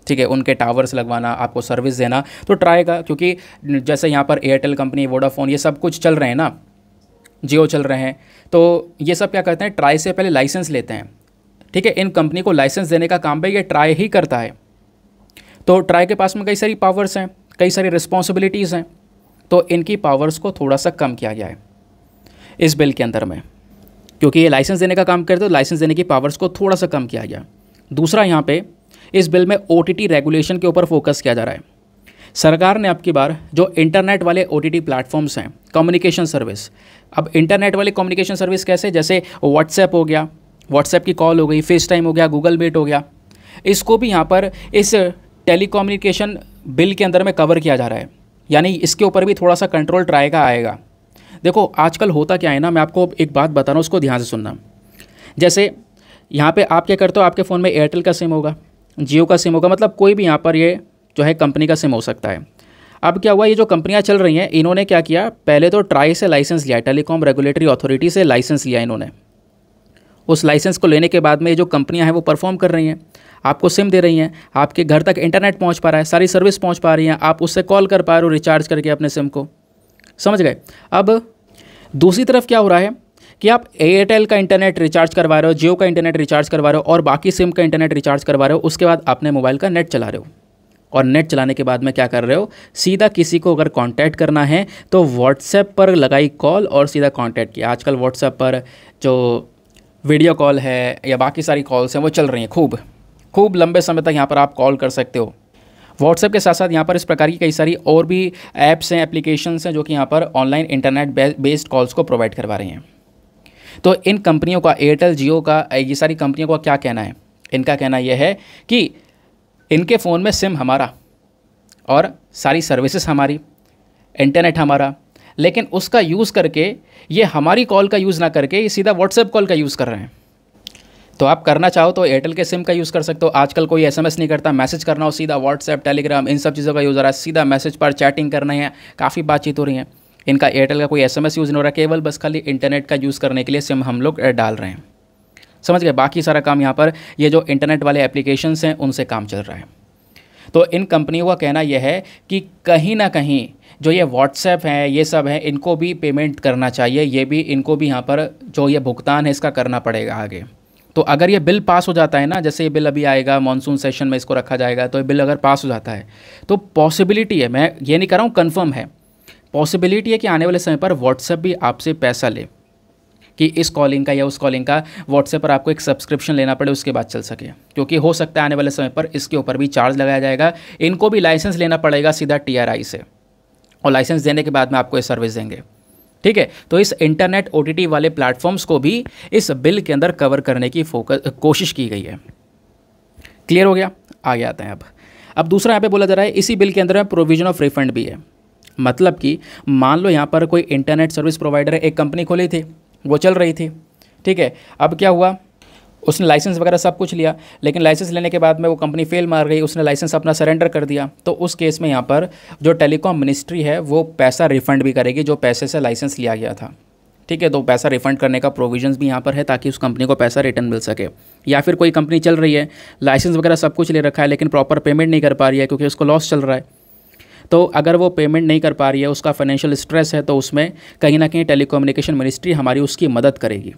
ठीक है। उनके टावर्स लगवाना, आपको सर्विस देना, तो ट्राई का, क्योंकि जैसे यहाँ पर एयरटेल कंपनी, वोडाफोन, ये सब कुछ चल रहे हैं ना, जियो चल रहे हैं, तो ये सब क्या करते हैं? ट्राई से पहले लाइसेंस लेते हैं, ठीक है। इन कंपनी को लाइसेंस देने का काम भी ये ट्राई ही करता है। तो ट्राई के पास में कई सारी पावर्स हैं, कई सारी रिस्पॉन्सिबिलिटीज़ हैं, तो इनकी पावर्स को थोड़ा सा कम किया गया है इस बिल के अंदर में, क्योंकि ये लाइसेंस देने का काम करते, तो लाइसेंस देने की पावर्स को थोड़ा सा कम किया गया। दूसरा, यहाँ पे इस बिल में OTT रेगुलेशन के ऊपर फोकस किया जा रहा है। सरकार ने अब की बार जो इंटरनेट वाले OTT प्लेटफॉर्म्स हैं, कम्युनिकेशन सर्विस, अब इंटरनेट वाले कम्युनिकेशन सर्विस कैसे? जैसे व्हाट्सएप हो गया, व्हाट्सएप की कॉल हो गई, फेस टाइम हो गया, गूगल मीट हो गया, इसको भी यहाँ पर इस टेलीकम्युनिकेशन बिल के अंदर में कवर किया जा रहा है। यानी इसके ऊपर भी थोड़ा सा कंट्रोल ट्राई का आएगा। देखो आजकल होता क्या है ना, मैं आपको एक बात बता रहा हूँ, उसको ध्यान से सुनना। जैसे यहाँ पे आप क्या करते हो, आपके फ़ोन में एयरटेल का सिम होगा, जियो का सिम होगा, मतलब कोई भी यहाँ पर ये जो है कंपनी का सिम हो सकता है। अब क्या हुआ, ये जो कंपनियाँ चल रही हैं, इन्होंने क्या किया, पहले तो ट्राई से लाइसेंस लिया, टेलीकॉम रेगुलेटरी अथॉरिटी से लाइसेंस लिया इन्होंने। उस लाइसेंस को लेने के बाद में ये जो कंपनियां हैं वो परफॉर्म कर रही हैं, आपको सिम दे रही हैं, आपके घर तक इंटरनेट पहुंच पा रहा है, सारी सर्विस पहुंच पा रही हैं, आप उससे कॉल कर पा रहे हो रिचार्ज करके अपने सिम को, समझ गए। अब दूसरी तरफ क्या हो रहा है कि आप एयरटेल का इंटरनेट रिचार्ज करवा रहे हो, जियो का इंटरनेट रिचार्ज करवा रहे हो और बाकी सिम का इंटरनेट रिचार्ज करवा रहे हो, उसके बाद अपने मोबाइल का नेट चला रहे हो, और नेट चलाने के बाद में क्या कर रहे हो, सीधा किसी को अगर कांटेक्ट करना है तो व्हाट्सएप पर लगाई कॉल और सीधा कांटेक्ट किया। आजकल व्हाट्सएप पर जो वीडियो कॉल है या बाकी सारी कॉल्स हैं वो चल रही हैं, खूब लंबे समय तक यहाँ पर आप कॉल कर सकते हो। व्हाट्सएप के साथ साथ यहाँ पर इस प्रकार की कई सारी और भी ऐप्स हैं, एप्लीकेशंस हैं जो कि यहाँ पर ऑनलाइन इंटरनेट बेस्ड कॉल्स को प्रोवाइड करवा रही हैं। तो इन कंपनियों का, एयरटेल, जियो का, ये सारी कंपनियों का क्या कहना है? इनका कहना यह है कि इनके फ़ोन में सिम हमारा और सारी सर्विसेज हमारी, इंटरनेट हमारा, लेकिन उसका यूज़ करके ये हमारी कॉल का यूज़ ना करके ये सीधा व्हाट्सएप कॉल का यूज़ कर रहे हैं। तो आप करना चाहो तो एयरटेल के सिम का यूज़ कर सकते हो। आजकल कोई SMS नहीं करता, मैसेज करना हो सीधा व्हाट्सएप, टेलीग्राम, इन सब चीज़ों का यूज़ हो रहा है, सीधा मैसेज पर चैटिंग करना है, काफ़ी बातचीत हो रही है। इनका एयरटेल का कोई SMS यूज़ नहीं हो रहा, केवल बस खाली इंटरनेट का यूज़ करने के लिए सिम हम लोग डाल रहे हैं, समझ गए। बाकी सारा काम यहाँ पर ये जो इंटरनेट वाले एप्लीकेशंस हैं उनसे काम चल रहा है। तो इन कंपनियों का कहना यह है कि कहीं ना कहीं जो ये व्हाट्सएप है, ये सब है, इनको भी पेमेंट करना चाहिए, ये भी, इनको भी यहाँ पर जो ये भुगतान है इसका करना पड़ेगा आगे। तो अगर ये बिल पास हो जाता है ना, जैसे ये बिल अभी आएगा मॉनसून सेशन में इसको रखा जाएगा, तो ये बिल अगर पास हो जाता है तो पॉसिबिलिटी है, मैं ये नहीं कर रहा हूँ कन्फर्म है, पॉसिबिलिटी है कि आने वाले समय पर व्हाट्सएप भी आपसे पैसा ले, कि इस कॉलिंग का या उस कॉलिंग का व्हाट्सएप पर आपको एक सब्सक्रिप्शन लेना पड़े, उसके बाद चल सके। क्योंकि हो सकता है आने वाले समय पर इसके ऊपर भी चार्ज लगाया जाएगा, इनको भी लाइसेंस लेना पड़ेगा सीधा TRI से, और लाइसेंस देने के बाद में आपको ये सर्विस देंगे, ठीक है। तो इस इंटरनेट OTT वाले प्लेटफॉर्म्स को भी इस बिल के अंदर कवर करने की कोशिश की गई है। क्लियर हो गया? आगे आते हैं अब दूसरा यहाँ पे बोला जा रहा है इसी बिल के अंदर में प्रोविजन ऑफ रिफंड भी है। मतलब कि मान लो यहाँ पर कोई इंटरनेट सर्विस प्रोवाइडर है, एक कंपनी खोली थी, वो चल रही थी, ठीक है। अब क्या हुआ, उसने लाइसेंस वगैरह सब कुछ लिया, लेकिन लाइसेंस लेने के बाद में वो कंपनी फेल मार गई, उसने लाइसेंस अपना सरेंडर कर दिया। तो उस केस में यहाँ पर जो टेलीकॉम मिनिस्ट्री है वो पैसा रिफंड भी करेगी जो पैसे से लाइसेंस लिया गया था, ठीक है। तो पैसा रिफंड करने का प्रोविजंस भी यहाँ पर है ताकि उस कंपनी को पैसा रिटर्न मिल सके। या फिर कोई कंपनी चल रही है, लाइसेंस वगैरह सब कुछ ले रखा है, लेकिन प्रॉपर पेमेंट नहीं कर पा रही है क्योंकि उसको लॉस चल रहा है। तो अगर वो पेमेंट नहीं कर पा रही है, उसका फाइनेंशियल स्ट्रेस है, तो उसमें कहीं ना कहीं टेलीकम्युनिकेशन मिनिस्ट्री हमारी उसकी मदद करेगी,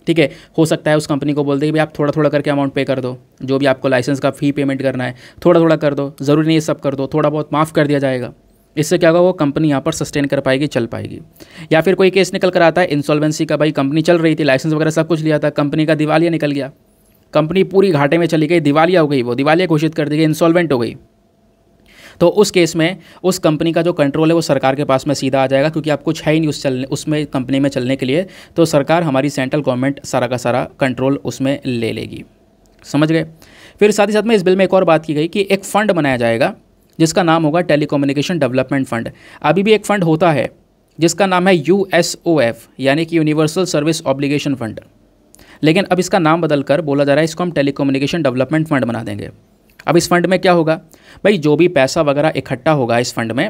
ठीक है। हो सकता है उस कंपनी को बोल दे कि भाई आप थोड़ा थोड़ा करके अमाउंट पे कर दो, जो भी आपको लाइसेंस का फ़ी पेमेंट करना है थोड़ा थोड़ा कर दो, ज़रूरी नहीं है सब कर दो, थोड़ा बहुत माफ़ कर दिया जाएगा। इससे क्या होगा, वो कंपनी यहाँ पर सस्टेन कर पाएगी, चल पाएगी। या फिर कोई केस निकल कर आता है इंसॉल्वेंसी का, भाई कंपनी चल रही थी, लाइसेंस वगैरह सब कुछ लिया था, कंपनी का दिवालिया निकल गया, कंपनी पूरी घाटे में चली गई, दिवालिया हो गई, वो दिवालिया घोषित कर दी गई, इंसॉल्वेंट हो गई। तो उस केस में उस कंपनी का जो कंट्रोल है वो सरकार के पास में सीधा आ जाएगा, क्योंकि आप कुछ है ही नहीं उसमें कंपनी में चलने के लिए। तो सरकार, हमारी सेंट्रल गवर्नमेंट सारा का सारा कंट्रोल उसमें ले लेगी, समझ गए। फिर साथ ही साथ में इस बिल में एक और बात की गई कि एक फ़ंड बनाया जाएगा जिसका नाम होगा टेलीकम्युनिकेशन डेवलपमेंट फ़ंड। अभी भी एक फ़ंड होता है जिसका नाम है USOF, यानी कि यूनिवर्सल सर्विस ऑब्लिगेशन फ़ंड, लेकिन अब इसका नाम बदल कर बोला जा रहा है इसको हम टेलीकम्युनिकेशन डेवलपमेंट फ़ंड बना देंगे। अब इस फंड में क्या होगा भाई, जो भी पैसा वगैरह इकट्ठा होगा इस फंड में,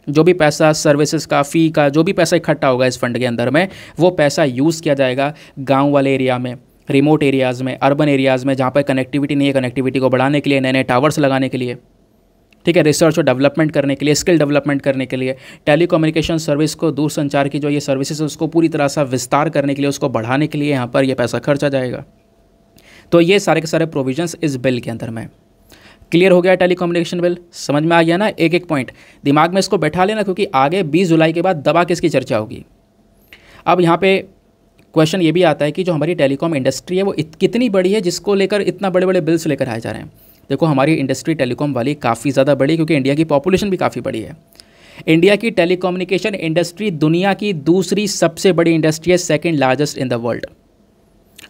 जो भी पैसा सर्विसेज का, फ़ी का, जो भी पैसा इकट्ठा होगा इस फंड के अंदर में, वो पैसा यूज़ किया जाएगा गांव वाले एरिया में, रिमोट एरियाज़ में, अर्बन एरियाज़ में जहाँ पर कनेक्टिविटी नहीं है, कनेक्टिविटी को बढ़ाने के लिए, नए नए टावर्स लगाने के लिए, ठीक है, रिसर्च और डेवलपमेंट करने के लिए, स्किल डेवलपमेंट करने के लिए, टेलीकम्युनिकेशन सर्विस को, दूरसंचार की जो ये सर्विसेज है उसको पूरी तरह से विस्तार करने के लिए, उसको बढ़ाने के लिए यहाँ पर ये पैसा खर्चा जाएगा। तो ये सारे के सारे प्रोविजंस इस बिल के अंदर में। क्लियर हो गया टेलीकम्युनिकेशन बिल, समझ में आ गया ना? एक एक पॉइंट दिमाग में इसको बैठा लेना, क्योंकि आगे 20 जुलाई के बाद दबा के इसकी चर्चा होगी। अब यहाँ पे क्वेश्चन ये भी आता है कि जो हमारी टेलीकॉम इंडस्ट्री है वो कितनी बड़ी है, जिसको लेकर इतना बड़े बड़े बिल्स लेकर आए जा रहे हैं। देखो हमारी इंडस्ट्री टेलीकॉम वाली काफ़ी ज़्यादा बड़ी, क्योंकि इंडिया की पॉपुलेशन भी काफ़ी बड़ी है। इंडिया की टेलीकम्युनिकेशन इंडस्ट्री दुनिया की दूसरी सबसे बड़ी इंडस्ट्री है, second largest in the world.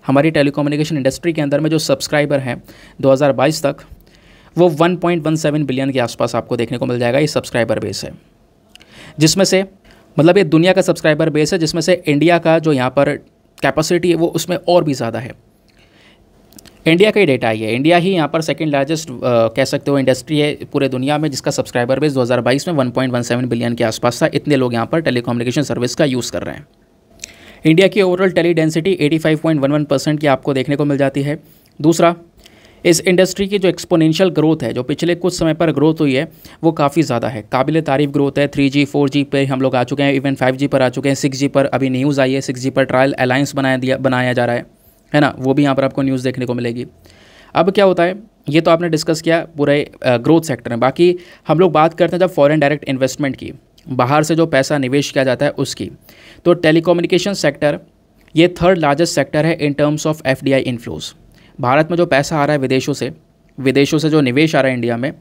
हमारी टेलीकम्युनिकेशन इंडस्ट्री के अंदर में जो सब्सक्राइबर हैं 2022 तक, वो 1.17 बिलियन के आसपास आपको देखने को मिल जाएगा। ये सब्सक्राइबर बेस है, जिसमें से मतलब ये दुनिया का सब्सक्राइबर बेस है, जिसमें से इंडिया का जो यहाँ पर कैपेसिटी है वो उसमें और भी ज़्यादा है। इंडिया का ही डेटा है, इंडिया ही यहाँ पर सेकंड लार्जेस्ट कह सकते हो इंडस्ट्री है पूरे दुनिया में, जिसका सब्सक्राइबर बेस 2022 में 1.17 बिलियन के आसपास था। इतने लोग यहाँ पर टेलीकम्युनिकेशन सर्विस का यूज़ कर रहे हैं। इंडिया की ओवरऑल टेली डेंसिटी 85.11% की आपको देखने को मिल जाती है। दूसरा, इस इंडस्ट्री की जो एक्सपोनेंशियल ग्रोथ है, जो पिछले कुछ समय पर ग्रोथ हुई है, वो काफ़ी ज़्यादा है, काबिल तारीफ ग्रोथ है। 3G 4G पे हम लोग आ चुके हैं, इवन 5G पर आ चुके हैं, 6G पर अभी न्यूज़ आई है, 6G पर ट्रायल अलायंस बनाया जा रहा है ना, वो भी यहाँ पर आपको न्यूज़ देखने को मिलेगी। अब क्या होता है, ये तो आपने डिस्कस किया पूरे ग्रोथ सेक्टर में। बाकी हम लोग बात करते हैं जब फॉरेन डायरेक्ट इन्वेस्टमेंट की, बाहर से जो पैसा निवेश किया जाता है उसकी, तो टेलीकम्युनिकेशन सेक्टर ये थर्ड लार्जेस्ट सेक्टर है in terms of FDI inflows. Bharat में जो पैसा आ रहा है विदेशों से जो निवेश आ रहा है इंडिया में,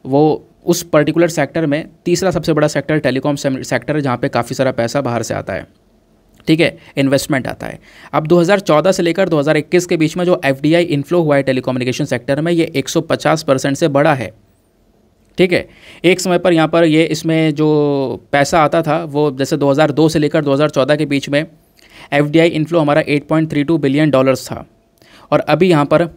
वो उस पर्टिकुलर सेक्टर में तीसरा सबसे बड़ा सेक्टर टेलीकॉम सेक्टर है, जहाँ पे काफ़ी सारा पैसा बाहर से आता है, ठीक है, इन्वेस्टमेंट आता है। अब 2014 से लेकर 2021 के बीच में जो FDI इनफ्लो हुआ है टेलीकम्युनिकेशन सेक्टर में, ये 150% से बड़ा है, ठीक है। एक समय पर यहाँ पर ये इसमें जो पैसा आता था वो जैसे 2002 से लेकर 2014 के बीच में FDI इनफ्लो हमारा $8.32 बिलियन था, और अभी यहाँ पर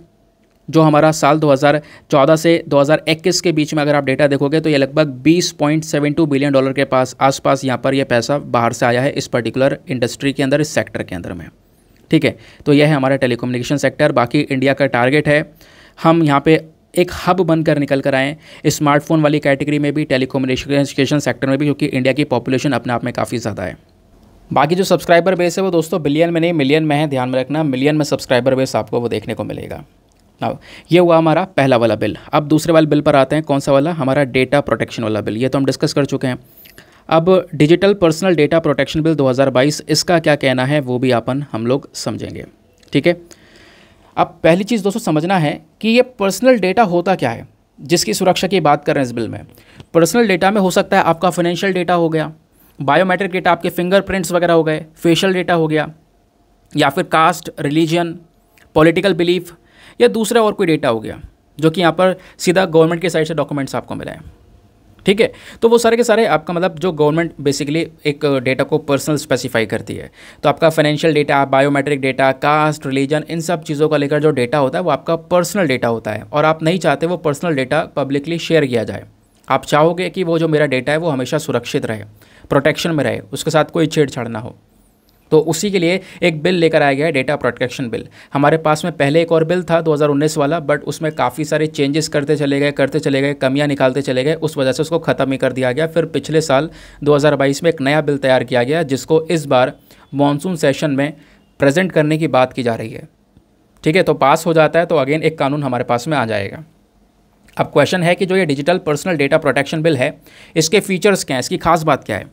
जो हमारा साल 2014 से 2021 के बीच में अगर आप डेटा देखोगे तो ये लगभग $20.72 बिलियन के आसपास यहाँ पर ये पैसा बाहर से आया है इस पर्टिकुलर इंडस्ट्री के अंदर, इस सेक्टर के अंदर में, ठीक है। तो यह है हमारा टेलीकम्युनिकेशन सेक्टर। बाकी इंडिया का टारगेट है हम यहाँ पे एक हब बनकर निकल कर आएँ स्मार्टफोन वाली कैटेगरी में भी, टेलीकम्युनिकेशन सेक्टर में भी, क्योंकि इंडिया की पॉपुलेशन अपने आप में काफ़ी ज़्यादा है। बाकी जो सब्सक्राइबर बेस है वो दोस्तों बिलियन में नहीं मिलियन में है, ध्यान में रखना, मिलियन में सब्सक्राइबर बेस आपको वो देखने को मिलेगा। अब ये हुआ हमारा पहला वाला बिल। अब दूसरे वाले बिल पर आते हैं, कौन सा वाला, हमारा डेटा प्रोटेक्शन वाला बिल। ये तो हम डिस्कस कर चुके हैं। अब digital personal data protection bill 2022, इसका क्या कहना है वो भी हम लोग समझेंगे, ठीक है। अब पहली चीज़ दोस्तों समझना है कि ये पर्सनल डेटा होता क्या है, जिसकी सुरक्षा की बात कर रहे हैं इस बिल में। पर्सनल डेटा में हो सकता है आपका फाइनेंशियल डेटा हो गया, बायोमेट्रिक डेटा, आपके फिंगरप्रिंट्स वगैरह हो गए, फेशियल डेटा हो गया, या फिर कास्ट, रिलीजन, पॉलिटिकल बिलीफ, या दूसरा और कोई डेटा हो गया जो कि यहाँ पर सीधा गवर्नमेंट के साइड से डॉक्यूमेंट्स आपको मिले हैं, ठीक है। तो वो सारे के सारे आपका मतलब जो गवर्नमेंट बेसिकली एक डेटा को पर्सनल स्पेसिफाई करती है, तो आपका financial data, biometric data, caste, religion, इन सब चीज़ों का लेकर जो डेटा होता है वो आपका पर्सनल डेटा होता है, और आप नहीं चाहते वो पर्सनल डेटा पब्लिकली शेयर किया जाए। आप चाहोगे कि वो जो मेरा डेटा है वो हमेशा सुरक्षित रहे, प्रोटेक्शन में रहे, उसके साथ कोई छेड़छाड़ ना हो। तो उसी के लिए एक बिल लेकर आया गया है, डेटा प्रोटेक्शन बिल। हमारे पास में पहले एक और बिल था 2019 वाला, बट उसमें काफ़ी सारे चेंजेस करते चले गए, कमियां निकालते चले गए, उस वजह से उसको ख़त्म ही कर दिया गया। फिर पिछले साल 2022 में एक नया बिल तैयार किया गया, जिसको इस बार मॉनसून सेशन में प्रेजेंट करने की बात की जा रही है, ठीक है। तो पास हो जाता है तो अगेन एक कानून हमारे पास में आ जाएगा। अब क्वेश्चन है कि जो ये digital personal data protection bill है, इसके फीचर्स क्या हैं, इसकी खास बात क्या है।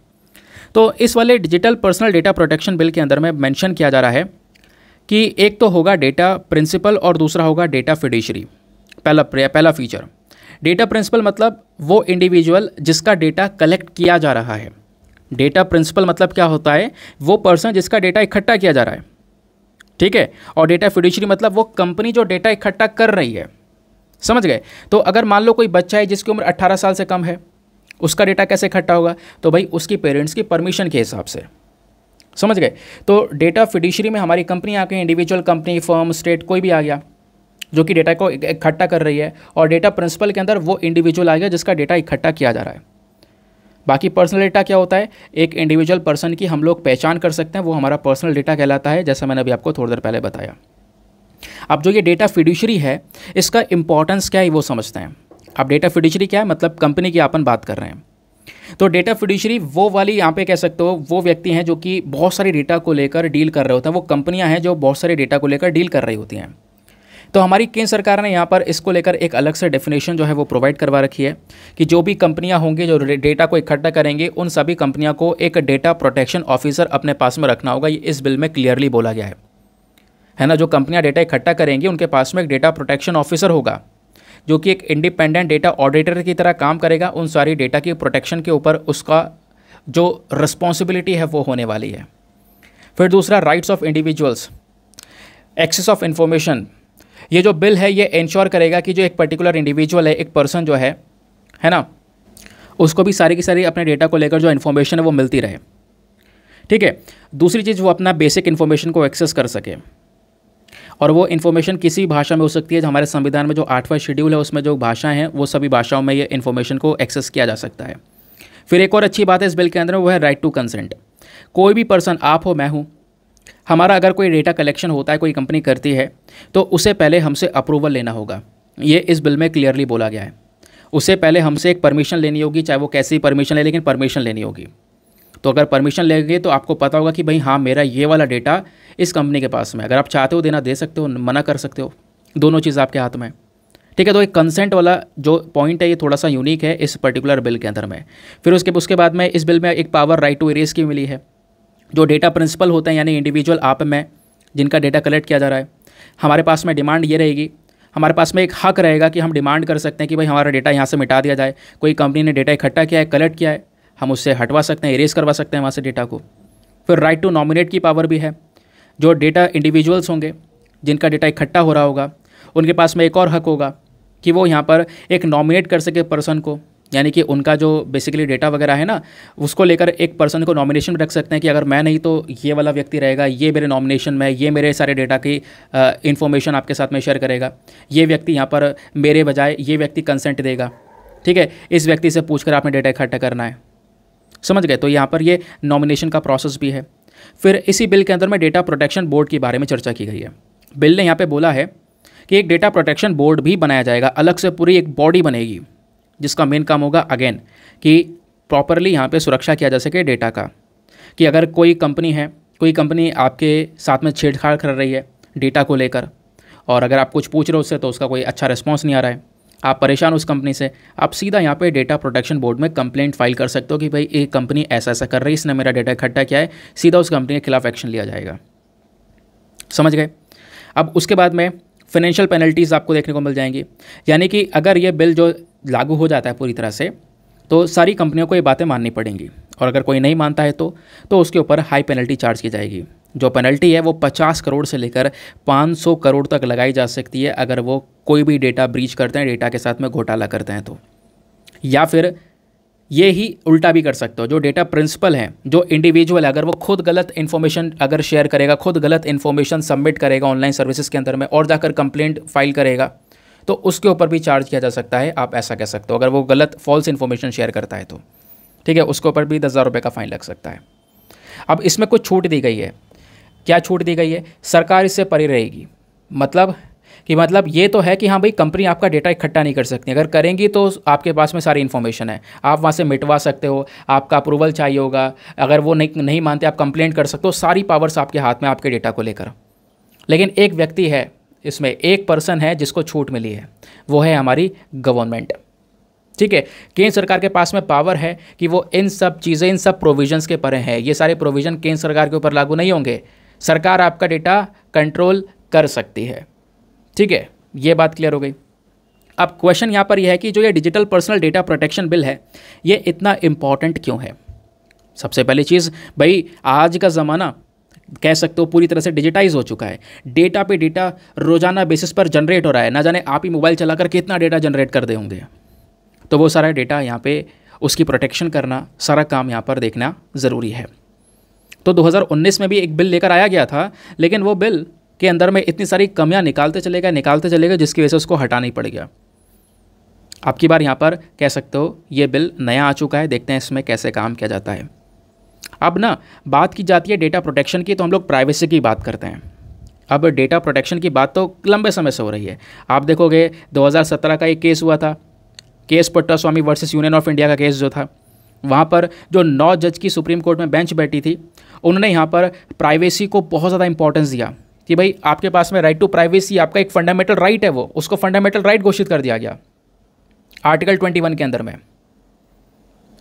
तो इस वाले digital personal data protection bill के अंदर में मेंशन किया जा रहा है कि एक तो होगा डेटा प्रिंसिपल और दूसरा होगा डेटा फिड्यूशियरी। पहला फीचर डेटा प्रिंसिपल मतलब वो इंडिविजुअल जिसका डेटा कलेक्ट किया जा रहा है। डेटा प्रिंसिपल मतलब क्या होता है, वो पर्सन जिसका डेटा इकट्ठा किया जा रहा है, ठीक है। और डेटा फिड्यूशियरी मतलब वो कंपनी जो डेटा इकट्ठा कर रही है, समझ गए। तो अगर मान लो कोई बच्चा है जिसकी उम्र 18 साल से कम है, उसका डेटा कैसे इकट्ठा होगा, तो भाई उसकी पेरेंट्स की परमिशन के हिसाब से, समझ गए। तो डेटा फिड्यूशियरी में हमारी कंपनी आ गई, इंडिविजुअल कंपनी, फर्म, स्टेट, कोई भी आ गया, जो कि डेटा को इकट्ठा कर रही है, और डेटा प्रिंसिपल के अंदर वो इंडिविजुअल आ गया जिसका डेटा इकट्ठा किया जा रहा है। बाकी पर्सनल डेटा क्या होता है, एक इंडिविजुअल पर्सन की हम लोग पहचान कर सकते हैं, वो हमारा पर्सनल डेटा कहलाता है, जैसा मैंने अभी आपको थोड़ी देर पहले बताया। अब जो ये डेटा फिड्यूशरी है, इसका इंपॉर्टेंस क्या है वो समझते हैं। अब डेटा फिड्यूशरी क्या है, मतलब कंपनी की अपन बात कर रहे हैं। तो डेटा फिड्यूशरी वो वाली यहाँ पे कह सकते हो वो व्यक्ति हैं जो कि बहुत सारी डेटा को लेकर डील कर रहे होते हैं, वो कंपनियां हैं जो बहुत सारे डेटा को लेकर डील कर रही होती हैं। तो हमारी केंद्र सरकार ने यहाँ पर इसको लेकर एक अलग से डेफिनेशन जो है वो प्रोवाइड करवा रखी है कि जो भी कंपनियां होंगी जो डेटा को इकट्ठा करेंगे, उन सभी कंपनियों को एक डेटा प्रोटेक्शन ऑफिसर अपने पास में रखना होगा। ये इस बिल में क्लियरली बोला गया है ना। जो कंपनियां डेटा इकट्ठा करेंगी उनके पास में एक डेटा प्रोटेक्शन ऑफिसर होगा जो कि एक इंडिपेंडेंट डेटा ऑडिटर की तरह काम करेगा। उन सारी डेटा की प्रोटेक्शन के ऊपर उसका जो रिस्पॉन्सिबिलिटी है वो होने वाली है। फिर दूसरा, rights of individuals, access of information. ये जो बिल है ये इंश्योर करेगा कि जो एक पर्टिकुलर इंडिविजुअल है, एक पर्सन जो है ना, उसको भी सारी की सारी अपने डेटा को लेकर जो इन्फॉर्मेशन है वो मिलती रहे। ठीक है। दूसरी चीज़, वो अपना बेसिक इन्फॉर्मेशन को एक्सेस कर सके, और वो इन्फॉर्मेशन किसी भी भाषा में हो सकती है। हमारे संविधान में जो 8वां शेड्यूल है उसमें जो भाषाएं हैं वो सभी भाषाओं में ये इन्फॉर्मेशन को एक्सेस किया जा सकता है। फिर एक और अच्छी बात है इस बिल के अंदर, वो है राइट टू कंसेंट। कोई भी पर्सन, आप हो, मैं हूँ, हमारा अगर कोई डेटा कलेक्शन होता है, कोई कंपनी करती है, तो उसे पहले हमसे अप्रूवल लेना होगा। ये इस बिल में क्लियरली बोला गया है। उससे पहले हमसे एक परमिशन लेनी होगी, चाहे वो कैसी परमिशन ले, लेकिन परमिशन लेनी होगी। तो अगर परमिशन लेंगे तो आपको पता होगा कि भाई हाँ, मेरा ये वाला डेटा इस कंपनी के पास में, अगर आप चाहते हो देना दे सकते हो, मना कर सकते हो, दोनों चीज़ आपके हाथ में। ठीक है। तो एक कंसेंट वाला जो पॉइंट है ये थोड़ा सा यूनिक है इस पर्टिकुलर बिल के अंदर में। फिर उसके बाद में इस बिल में एक पावर राइट टू इरेज की मिली है। जो डेटा प्रिंसिपल होते हैं, यानी इंडिविजुअल, आप मैं, जिनका डेटा कलेक्ट किया जा रहा है, हमारे पास में डिमांड ये रहेगी, हमारे पास में एक हक रहेगा कि हम डिमांड कर सकते हैं कि भाई हमारा डेटा यहाँ से मिटा दिया जाए। कोई कंपनी ने डेटा इकट्ठा किया है, कलेक्ट किया है, हम उससे हटवा सकते हैं, इरेज करवा सकते हैं वहाँ से डेटा को। फिर राइट टू नॉमिनेट की पावर भी है। जो डेटा इंडिविजुअल्स होंगे जिनका डेटा इकट्ठा हो रहा होगा, उनके पास में एक और हक होगा कि वो यहाँ पर एक नॉमिनेट कर सके पर्सन को, यानी कि उनका जो बेसिकली डेटा वगैरह है ना, उसको लेकर एक पर्सन को नॉमिनेशन में रख सकते हैं कि अगर मैं नहीं तो ये वाला व्यक्ति रहेगा, ये मेरे नॉमिनेशन में, ये मेरे सारे डेटा की इन्फॉर्मेशन आपके साथ में शेयर करेगा, ये व्यक्ति यहाँ पर मेरे बजाय ये व्यक्ति कंसेंट देगा। ठीक है। इस व्यक्ति से पूछकर आपने डेटा इकट्ठा करना है, समझ गए। तो यहाँ पर ये नॉमिनेशन का प्रोसेस भी है। फिर इसी बिल के अंदर में डेटा प्रोटेक्शन बोर्ड के बारे में चर्चा की गई है। बिल ने यहाँ पे बोला है कि एक डेटा प्रोटेक्शन बोर्ड भी बनाया जाएगा, अलग से पूरी एक बॉडी बनेगी जिसका मेन काम होगा अगेन कि प्रॉपरली यहाँ पे सुरक्षा किया जा सके डेटा का। कि अगर कोई कंपनी है, कोई कंपनी आपके साथ में छेड़छाड़ कर रही है डेटा को लेकर, और अगर आप कुछ पूछ रहे हो उससे तो उसका कोई अच्छा रिस्पॉन्स नहीं आ रहा है, आप परेशान उस कंपनी से, आप सीधा यहाँ पे डेटा प्रोटेक्शन बोर्ड में कंप्लेंट फाइल कर सकते हो कि भाई एक कंपनी ऐसा ऐसा कर रही है, इसने मेरा डेटा इकट्ठा किया है, सीधा उस कंपनी के खिलाफ एक्शन लिया जाएगा। समझ गए। अब उसके बाद में फाइनेंशियल पेनल्टीज़ आपको देखने को मिल जाएंगी, यानी कि अगर ये बिल जो लागू हो जाता है पूरी तरह से, तो सारी कंपनियों को ये बातें माननी पड़ेंगी, और अगर कोई नहीं मानता है तो उसके ऊपर हाई पेनल्टी चार्ज की जाएगी। जो पेनल्टी है वो 50 करोड़ से लेकर 500 करोड़ तक लगाई जा सकती है अगर वो कोई भी डेटा ब्रीच करते हैं, डेटा के साथ में घोटाला करते हैं तो। या फिर ये ही उल्टा भी कर सकते हो, जो डेटा प्रिंसिपल है, जो इंडिविजुअल है, अगर वो खुद गलत इन्फॉर्मेशन अगर शेयर करेगा, खुद गलत इन्फॉर्मेशन सबमिट करेगा ऑनलाइन सर्विसेज के अंदर में और जाकर कंप्लेंट फाइल करेगा, तो उसके ऊपर भी चार्ज किया जा सकता है। आप ऐसा कह सकते हो, अगर वो गलत फॉल्स इन्फॉर्मेशन शेयर करता है तो ठीक है, उसके ऊपर भी 10,000 रुपये का फाइन लग सकता है। अब इसमें कुछ छूट दी गई है। क्या छूट दी गई है? सरकार इससे परे रहेगी। मतलब ये तो है कि हाँ भाई, कंपनी आपका डेटा इकट्ठा नहीं कर सकती, अगर करेंगी तो आपके पास में सारी इन्फॉर्मेशन है, आप वहाँ से मिटवा सकते हो, आपका अप्रूवल चाहिए होगा, अगर वो नहीं मानते आप कंप्लेंट कर सकते हो, सारी पावर्स आपके हाथ में आपके डेटा को लेकर। लेकिन एक व्यक्ति है, इसमें एक पर्सन है जिसको छूट मिली है, वो है हमारी गवर्नमेंट। ठीक है, केंद्र सरकार के पास में पावर है कि वो इन सब चीज़ें, इन सब प्रोविजंस के परे हैं। ये सारे प्रोविज़न केंद्र सरकार के ऊपर लागू नहीं होंगे, सरकार आपका डेटा कंट्रोल कर सकती है। ठीक है, ये बात क्लियर हो गई। अब क्वेश्चन यहाँ पर यह है कि जो ये digital personal data protection bill है, ये इतना इम्पॉर्टेंट क्यों है? सबसे पहली चीज़ भाई, आज का ज़माना कह सकते हो पूरी तरह से डिजिटाइज हो चुका है। डेटा पे डेटा रोजाना बेसिस पर जनरेट हो रहा है, ना जाने आप ही मोबाइल चलाकर कितना डेटा जनरेट कर दे होंगे। तो वो सारा डेटा यहाँ पे उसकी प्रोटेक्शन करना, सारा काम यहाँ पर देखना ज़रूरी है। तो 2019 में भी एक बिल लेकर आया गया था, लेकिन वो बिल के अंदर में इतनी सारी कमियां निकालते चलेगा जिसकी वजह से उसको हटाना ही पड़ गया। आपकी बार यहाँ पर कह सकते हो ये बिल नया आ चुका है, देखते हैं इसमें कैसे काम किया जाता है। अब ना बात की जाती है डेटा प्रोटेक्शन की, तो हम लोग प्राइवेसी की बात करते हैं। अब डेटा प्रोटेक्शन की बात तो लंबे समय से हो रही है। आप देखोगे 2017 का एक केस हुआ था, case Puttaswamy versus union of India का केस जो था, वहाँ पर जो 9 जज की सुप्रीम कोर्ट में बेंच बैठी थी, उन्होंने यहाँ पर प्राइवेसी को बहुत ज़्यादा इंपॉर्टेंस दिया कि भाई आपके पास में राइट टू प्राइवेसी आपका एक फंडामेंटल राइट है, वो उसको फंडामेंटल राइट घोषित कर दिया गया आर्टिकल 21 के अंदर में।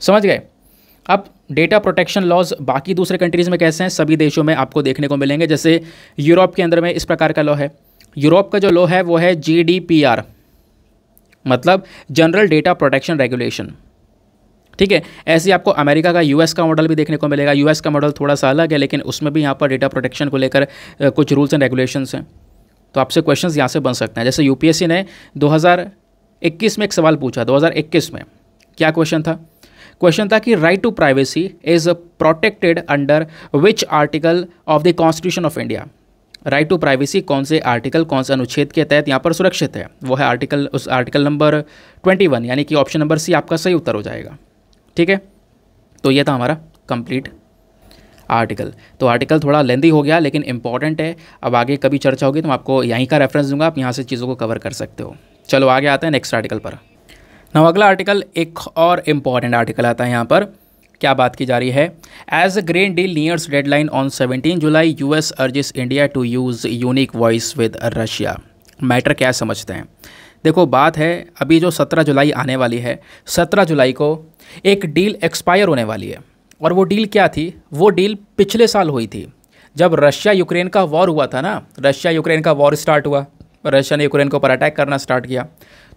समझ गए। अब डेटा प्रोटेक्शन लॉज बाकी दूसरे कंट्रीज़ में कैसे हैं, सभी देशों में आपको देखने को मिलेंगे। जैसे यूरोप के अंदर में इस प्रकार का लॉ है। यूरोप का जो लॉ है वो है GDPR, मतलब जनरल डेटा प्रोटेक्शन रेगुलेशन। ठीक है। ऐसे ही आपको अमेरिका का US का मॉडल भी देखने को मिलेगा। US का मॉडल थोड़ा सा अलग है, लेकिन उसमें भी यहाँ पर डेटा प्रोटेक्शन को लेकर कुछ रूल्स एंड रेगुलेशंस हैं। तो आपसे क्वेश्चंस यहाँ से बन सकते हैं। जैसे UPSC ने 2021 में एक सवाल पूछा। 2021 में क्या क्वेश्चन था? क्वेश्चन था कि right to privacy is protected under which article of the constitution of India. Right to privacy कौन से आर्टिकल, कौन से अनुच्छेद के तहत यहाँ पर सुरक्षित है? वो है उस आर्टिकल नंबर 21, यानी कि ऑप्शन नंबर C आपका सही उत्तर हो जाएगा। ठीक है। तो ये था हमारा कंप्लीट आर्टिकल। तो आर्टिकल थोड़ा लेंदी हो गया, लेकिन इंपॉर्टेंट है। अब आगे कभी चर्चा होगी तो मैं आपको यहीं का रेफरेंस दूंगा, आप यहाँ से चीज़ों को कवर कर सकते हो। चलो आगे आते हैं नेक्स्ट आर्टिकल पर। ना अगला आर्टिकल एक और इम्पॉर्टेंट आर्टिकल आता है। यहाँ पर क्या बात की जा रही है? As a green deal nears deadline on 17 July US urges India to use unique voice with Russia. Matter क्या समझते हैं? देखो बात है, अभी जो 17 जुलाई आने वाली है, 17 जुलाई को एक डील एक्सपायर होने वाली है। और वो डील क्या थी? वो डील पिछले साल हुई थी जब रशिया यूक्रेन का वॉर हुआ था ना। रशिया यूक्रेन का वॉर स्टार्ट हुआ, रशिया ने यूक्रेन के ऊपर अटैक करना स्टार्ट किया।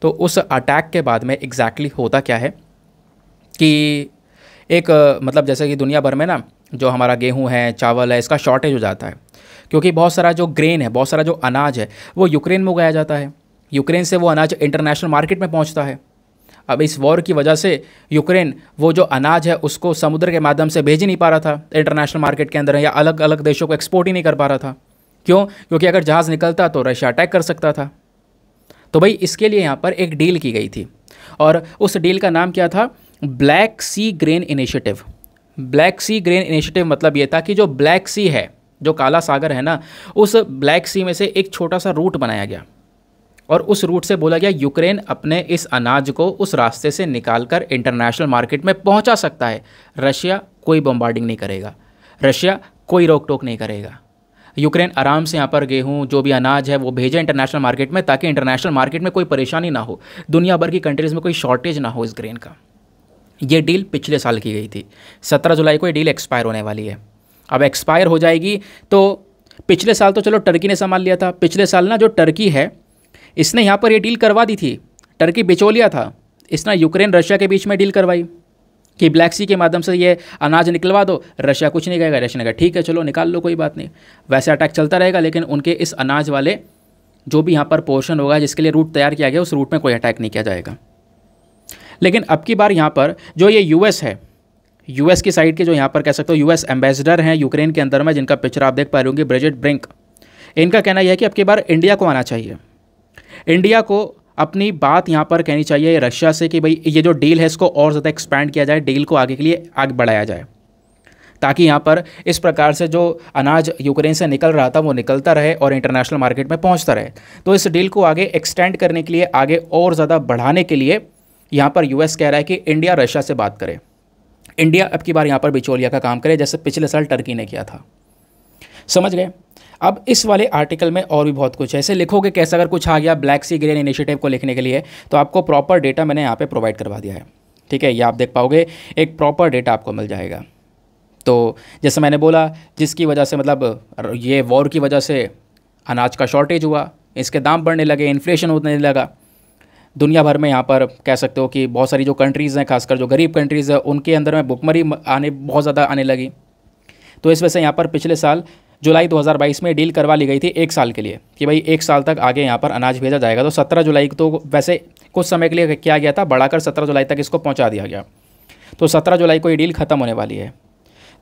तो उस अटैक के बाद में एग्जैक्टली होता क्या है कि एक मतलब जैसे कि दुनिया भर में ना जो हमारा गेहूं है, चावल है, इसका शॉर्टेज हो जाता है, क्योंकि बहुत सारा जो ग्रेन है, बहुत सारा जो अनाज है वो यूक्रेन में उगाया जाता है। यूक्रेन से वो अनाज इंटरनेशनल मार्केट में पहुंचता है। अब इस वॉर की वजह से यूक्रेन वो जो अनाज है उसको समुद्र के माध्यम से भेज ही नहीं पा रहा था इंटरनेशनल मार्केट के अंदर, या अलग अलग देशों को एक्सपोर्ट ही नहीं कर पा रहा था। क्यों? क्योंकि अगर जहाज़ निकलता तो रशिया अटैक कर सकता था। तो भाई इसके लिए यहाँ पर एक डील की गई थी, और उस डील का नाम क्या था? ब्लैक सी ग्रेन इनिशिएटिव। ब्लैक सी ग्रेन इनिशिएटिव मतलब ये था कि जो ब्लैक सी है, जो काला सागर है ना, उस ब्लैक सी में से एक छोटा सा रूट बनाया गया, और उस रूट से बोला गया यूक्रेन अपने इस अनाज को उस रास्ते से निकालकर इंटरनेशनल मार्केट में पहुंचा सकता है। रशिया कोई बम्बार्डिंग नहीं करेगा, रशिया कोई रोक टोक नहीं करेगा। यूक्रेन आराम से यहाँ पर गेहूं जो भी अनाज है वो भेजे इंटरनेशनल मार्केट में, ताकि इंटरनेशनल मार्केट में कोई परेशानी ना हो, दुनिया भर की कंट्रीज़ में कोई शॉर्टेज ना हो इस ग्रेन का। ये डील पिछले साल की गई थी। 17 जुलाई को ये डील एक्सपायर होने वाली है। अब एक्सपायर हो जाएगी तो पिछले साल तो चलो टर्की ने संभाल लिया था। पिछले साल ना जो टर्की है इसने यहाँ पर ये डील करवा दी थी। टर्की बिचौलिया था, इसने यूक्रेन रशिया के बीच में डील करवाई कि ब्लैक सी के माध्यम से ये अनाज निकलवा दो। रशिया कुछ नहीं कहेगा, रशिया ने कहा ठीक है चलो निकाल लो, कोई बात नहीं। वैसे अटैक चलता रहेगा, लेकिन उनके इस अनाज वाले जो भी यहाँ पर पोर्शन होगा जिसके लिए रूट तैयार किया गया, उस रूट में कोई अटैक नहीं किया जाएगा। लेकिन अब की बार यहाँ पर जो ये US है, US की साइड के जो यहाँ पर कह सकते हो US एम्बेसडर हैं यूक्रेन के अंदर में, जिनका पिक्चर आप देख पा रहे होंगे, ब्रिजिट ब्रिंक, इनका कहना यह है कि अब की बार इंडिया को आना चाहिए। इंडिया को अपनी बात यहाँ पर कहनी चाहिए रशिया से कि भाई ये जो डील है इसको और ज़्यादा एक्सपैंड किया जाए, डील को आगे के लिए आगे बढ़ाया जाए, ताकि यहाँ पर इस प्रकार से जो अनाज यूक्रेन से निकल रहा था वो निकलता रहे और इंटरनेशनल मार्केट में पहुँचता रहे। तो इस डील को आगे एक्सटेंड करने के लिए, आगे और ज़्यादा बढ़ाने के लिए यहाँ पर US कह रहा है कि इंडिया रशिया से बात करे। इंडिया अब की बार यहाँ पर बिचौलिया का काम करे, जैसे पिछले साल टर्की ने किया था। समझ गए। अब इस वाले आर्टिकल में और भी बहुत कुछ है। ऐसे लिखोगे कैसे, अगर कुछ आ गया ब्लैक सी ग्रेन इनिशिएटिव को लिखने के लिए, तो आपको प्रॉपर डेटा मैंने यहाँ पे प्रोवाइड करवा दिया है। ठीक है, ये आप देख पाओगे, एक प्रॉपर डेटा आपको मिल जाएगा। तो जैसे मैंने बोला, जिसकी वजह से मतलब ये वॉर की वजह से अनाज का शॉर्टेज हुआ, इसके दाम बढ़ने लगे, इन्फ्लेशन होने लगा दुनिया भर में। यहाँ पर कह सकते हो कि बहुत सारी जो कंट्रीज़ हैं, खासकर जो गरीब कंट्रीज़ हैं, उनके अंदर में भुखमरी बहुत ज़्यादा आने लगी। तो इस वजह से यहाँ पर पिछले साल जुलाई 2022 में डील करवा ली गई थी 1 साल के लिए कि भाई 1 साल तक आगे यहाँ पर अनाज भेजा जाएगा। तो 17 जुलाई तो वैसे कुछ समय के लिए किया गया था, बढ़ाकर 17 जुलाई तक इसको पहुँचा दिया गया। तो 17 जुलाई को ये डील ख़त्म होने वाली है।